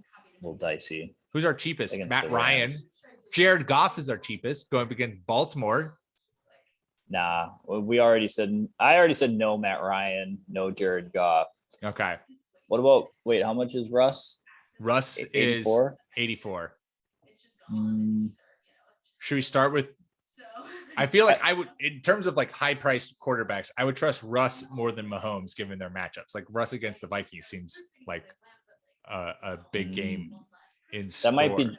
dicey. Who's our cheapest? Matt Ryan. Jared Goff is our cheapest going up against Baltimore. Nah, I already said no Matt Ryan, no Jared Goff. Okay. What about, how much is Russ? Russ 84? Is 84. Should we start with, I feel like I would, in terms of like high priced quarterbacks, I would trust Russ more than Mahomes given their matchups. Like Russ against the Vikings seems like a big game in store. That might be,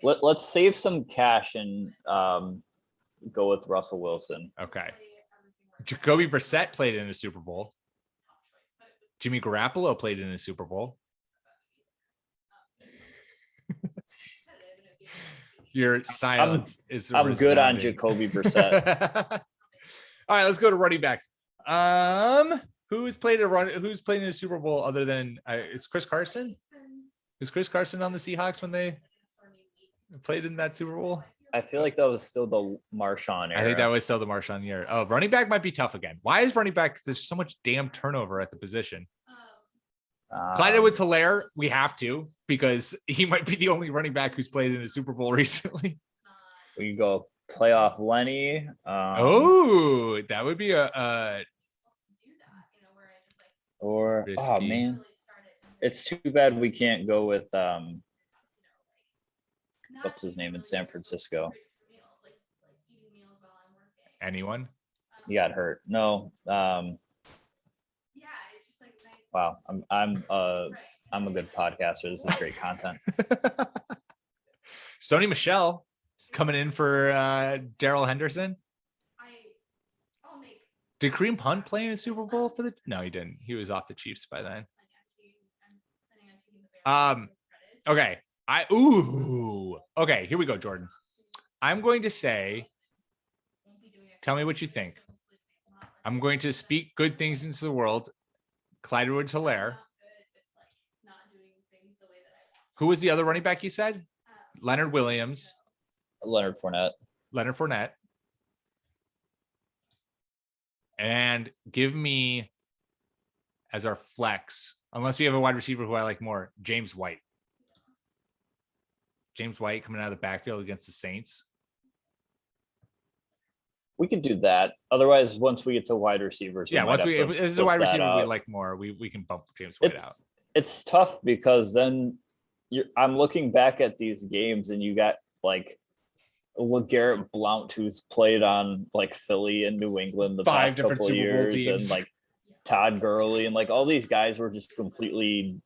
let's save some cash and go with Russell Wilson. Okay. Jacoby Brissett played in a Super Bowl. Jimmy Garoppolo played in a Super Bowl. Your silence is. I'm good on Jacoby Brissett. All right, let's go to running backs. Who's played in a Super Bowl other than it's Chris Carson? Is Chris Carson on the Seahawks when they played in that Super Bowl? I feel like that was still the Marshawn era. I think that was still the Marshawn year. Oh, running back might be tough again. Why is running back? There's so much damn turnover at the position. Clyde Edwards-Helaire, we have to, because he might be the only running back who's played in a Super Bowl recently. We can go playoff Lenny. That would be a or risky. Oh man, it's too bad we can't go with what's his name in San Francisco? Anyone? He got hurt. No. Wow, I'm a good podcaster. This is great content. Sony Michel coming in for Darrell Henderson. Did Kareem Hunt play in a Super Bowl for the? No, he didn't. He was off the Chiefs by then. Okay. Okay, here we go, Jordan. I'm going to say, tell me what you think. I'm going to speak good things into the world. Clyde Edwards-Helaire. Who was the other running back you said? Leonard Williams. Leonard Fournette. And give me, as our flex, unless we have a wide receiver who I like more, James White. James White coming out of the backfield against the Saints. We can do that. Otherwise, once we get to wide receivers, if this is a wide receiver we like more, we can bump James White out. It's tough because then I'm looking back at these games and you got like LeGarrette Blount, who's played on like Philly and New England the past couple of years, and like Todd Gurley, and like all these guys were just completely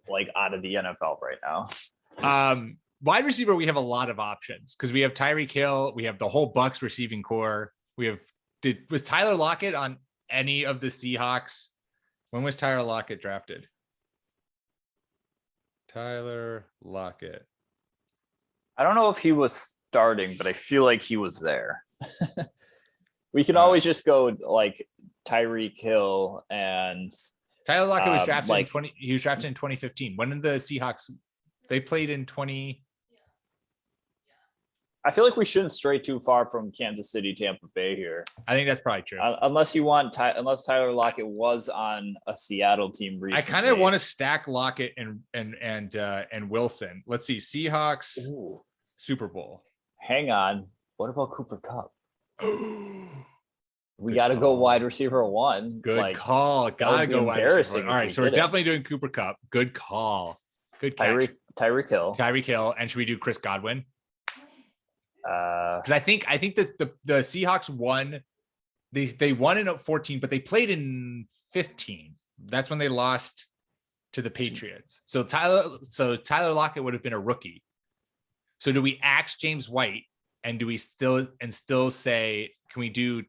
like out of the NFL right now. Wide receiver, we have a lot of options because we have Tyreek Hill, we have the whole Bucs receiving core. Was Tyler Lockett on any of the Seahawks? When was Tyler Lockett drafted? Tyler Lockett. I don't know if he was starting, but I feel like he was there. We can always just go like Tyreek Hill and Tyler Lockett was drafted he was drafted in 2015. When did the Seahawks they played in 20? I feel like we shouldn't stray too far from Kansas City, Tampa Bay here. I think that's probably true. Unless Tyler Lockett was on a Seattle team recently. I kind of want to stack Lockett and Wilson. Let's see, Seahawks. Ooh. Super Bowl. Hang on. What about Cooper Kupp? We got to go wide receiver one. Good call. Got to go wide receiver. All right, so we're definitely doing Cooper Kupp. Good call. Good catch. Tyreek Hill. And should we do Chris Godwin? Because I think that the Seahawks won. They won in 14, but they played in 15. That's when they lost to the Patriots. So Tyler Lockett would have been a rookie. So do we axe James White And do we still say, can we do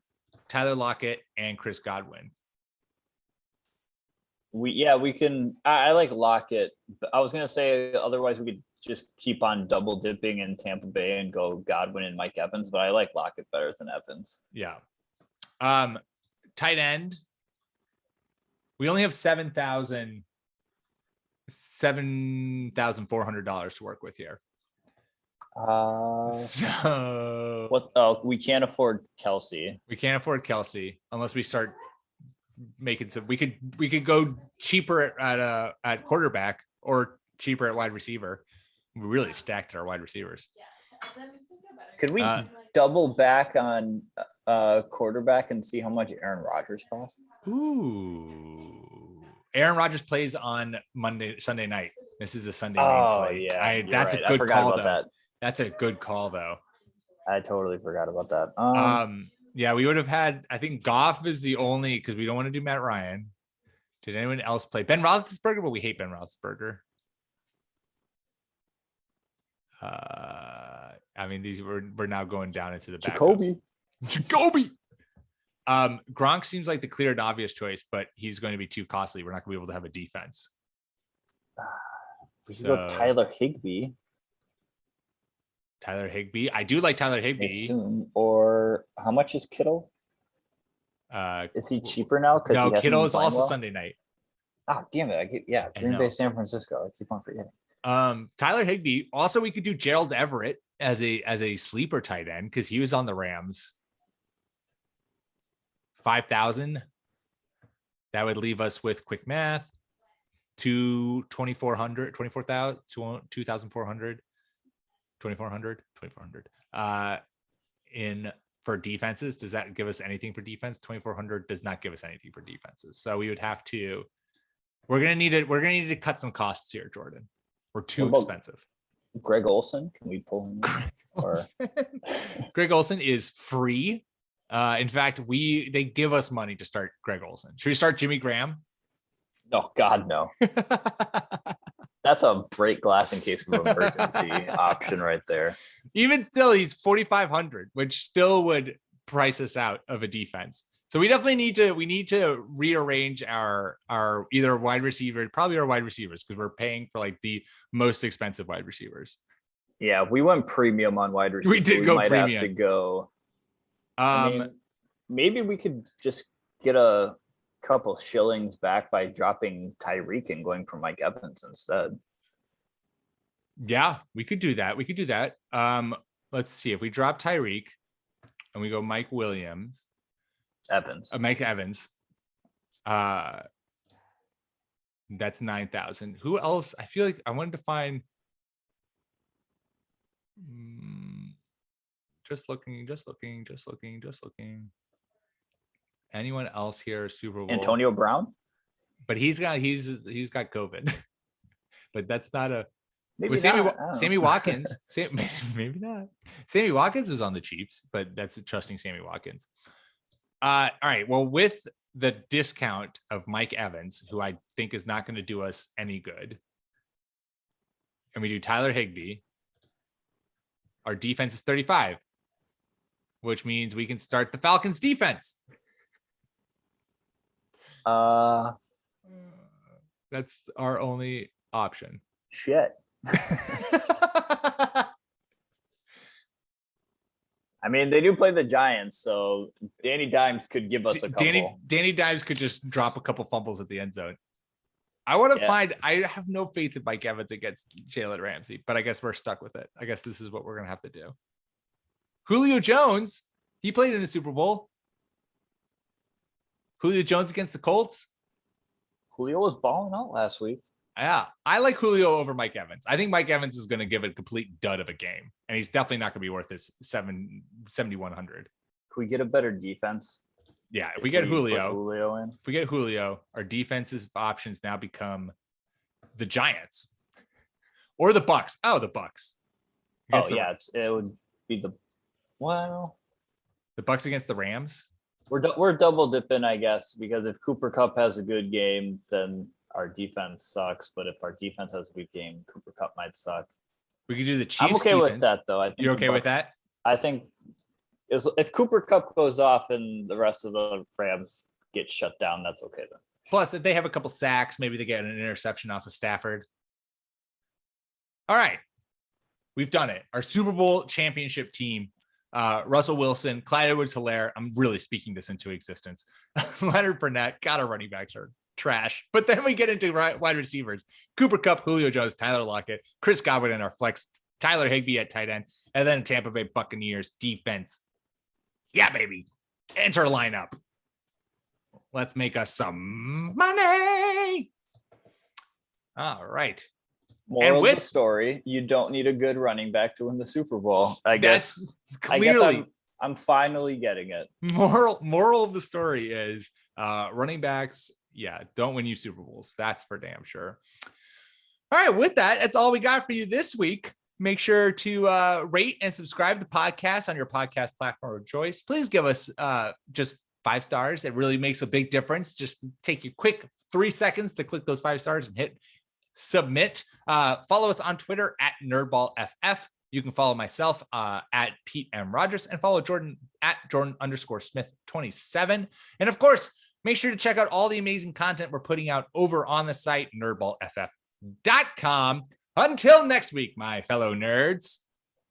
Tyler Lockett and Chris Godwin? We can. I like Lockett. I was gonna say otherwise we could just keep on double dipping in Tampa Bay and go Godwin and Mike Evans, but I like Lockett better than Evans. Yeah. Tight end. We only have $7,400 to work with here. So what? Oh, we can't afford Kelsey. We can't afford Kelsey unless we start making some. We could go cheaper at quarterback or cheaper at wide receiver. We really stacked our wide receivers. Could we double back on quarterback and see how much Aaron Rodgers costs? Ooh, Aaron Rodgers plays on Sunday night. This is a Sunday night slate. Yeah, that's right. a good call though. That. That's a good call though. I totally forgot about that. Yeah, we would have had. I think Goff is the only because we don't want to do Matt Ryan. Did anyone else play Ben Roethlisberger? But we hate Ben Roethlisberger. I mean, we're now going down into the Jacoby. Gronk seems like the clear and obvious choice, but he's going to be too costly. We're not going to be able to have a defense. We should go Tyler Higbee. Tyler Higbee. I do like Tyler Higbee. Or how much is Kittle? Is he cheaper now? No, Kittle is also Sunday night. Oh, damn it. Green Bay, San Francisco. I keep on forgetting. Tyler Higbee. Also, we could do Gerald Everett as a sleeper tight end because he was on the Rams. 5,000. That would leave us with quick math. 2,400 in for defenses. Does that give us anything for defense? 2,400 does not give us anything for defenses. So we would have to. We're gonna need to cut some costs here, Jordan. We're too expensive. Greg Olsen, can we pull him? Greg Olsen is free. In fact, they give us money to start Greg Olsen. Should we start Jimmy Graham? No, God, no. That's a break glass in case of emergency option right there. Even still, he's 4,500, which still would price us out of a defense. So we definitely need to rearrange our either wide receiver, probably our wide receivers, because we're paying for like the most expensive wide receivers. Yeah, we went premium on wide receivers. We might premium. Have to go. Maybe we could just get a couple shillings back by dropping Tyreek and going for Mike Evans instead. Yeah, we could do that. Let's see if we drop Tyreek and we go Mike Evans. That's 9,000. Who else? I feel like I wanted to find. Just looking. Anyone else here? Super Bowl. Antonio Brown, but he's got COVID. But that's not a. Maybe Sammy Watkins. Maybe not. Sammy Watkins was on the Chiefs, but that's trusting Sammy Watkins. All right. Well, with the discount of Mike Evans, who I think is not going to do us any good, and we do Tyler Higbee, our defense is 35, which means we can start the Falcons defense. That's our only option. Shit. I mean, they do play the Giants, so Danny Dimes could give us a couple. Danny Dimes could just drop a couple fumbles at the end zone. I want to find. I have no faith in Mike Evans against Jalen Ramsey, but I guess we're stuck with it. I guess this is what we're gonna have to do. Julio Jones, he played in the Super Bowl. Julio Jones against the Colts. Julio was balling out last week. Yeah, I like Julio over Mike Evans. I think Mike Evans is going to give a complete dud of a game, and he's definitely not going to be worth this 7,100. Can we get a better defense? Yeah, if we get Julio, our defensive options now become the Giants or the Bucs. Oh, the Bucs. It would be the Bucs against the Rams. We're double dipping, I guess, because if Cooper Kupp has a good game, then our defense sucks. But if our defense has a good game, Cooper Kupp might suck. We could do the Chiefs. I'm okay with that, though. I think you're okay with that. I think if Cooper Kupp goes off and the rest of the Rams get shut down, that's okay then. Plus, if they have a couple sacks, maybe they get an interception off of Stafford. All right. We've done it. Our Super Bowl championship team, Russell Wilson, Clyde Edwards-Helaire. I'm really speaking this into existence. Leonard Fournette. God, our running backs are trash. But then we get into wide receivers. Cooper Kupp, Julio Jones, Tyler Lockett, Chris Godwin in our flex, Tyler Higbee at tight end, and then Tampa Bay Buccaneers defense. Yeah, baby. Enter lineup. Let's make us some money. All right. Moral of the story, you don't need a good running back to win the Super Bowl. I guess I'm finally getting it. Moral of the story is running backs, don't win you Super Bowls. That's for damn sure. All right, with that, that's all we got for you this week. Make sure to rate and subscribe to the podcast on your podcast platform of choice. Please give us just 5 stars. It really makes a big difference. Just take a quick 3 seconds to click those 5 stars and hit submit. Follow us on Twitter at NerdballFF. You can follow myself at Pete M. Rodgers and follow Jordan at Jordan_Smith27. And of course, make sure to check out all the amazing content we're putting out over on the site, nerdballff.com. Until next week, my fellow nerds.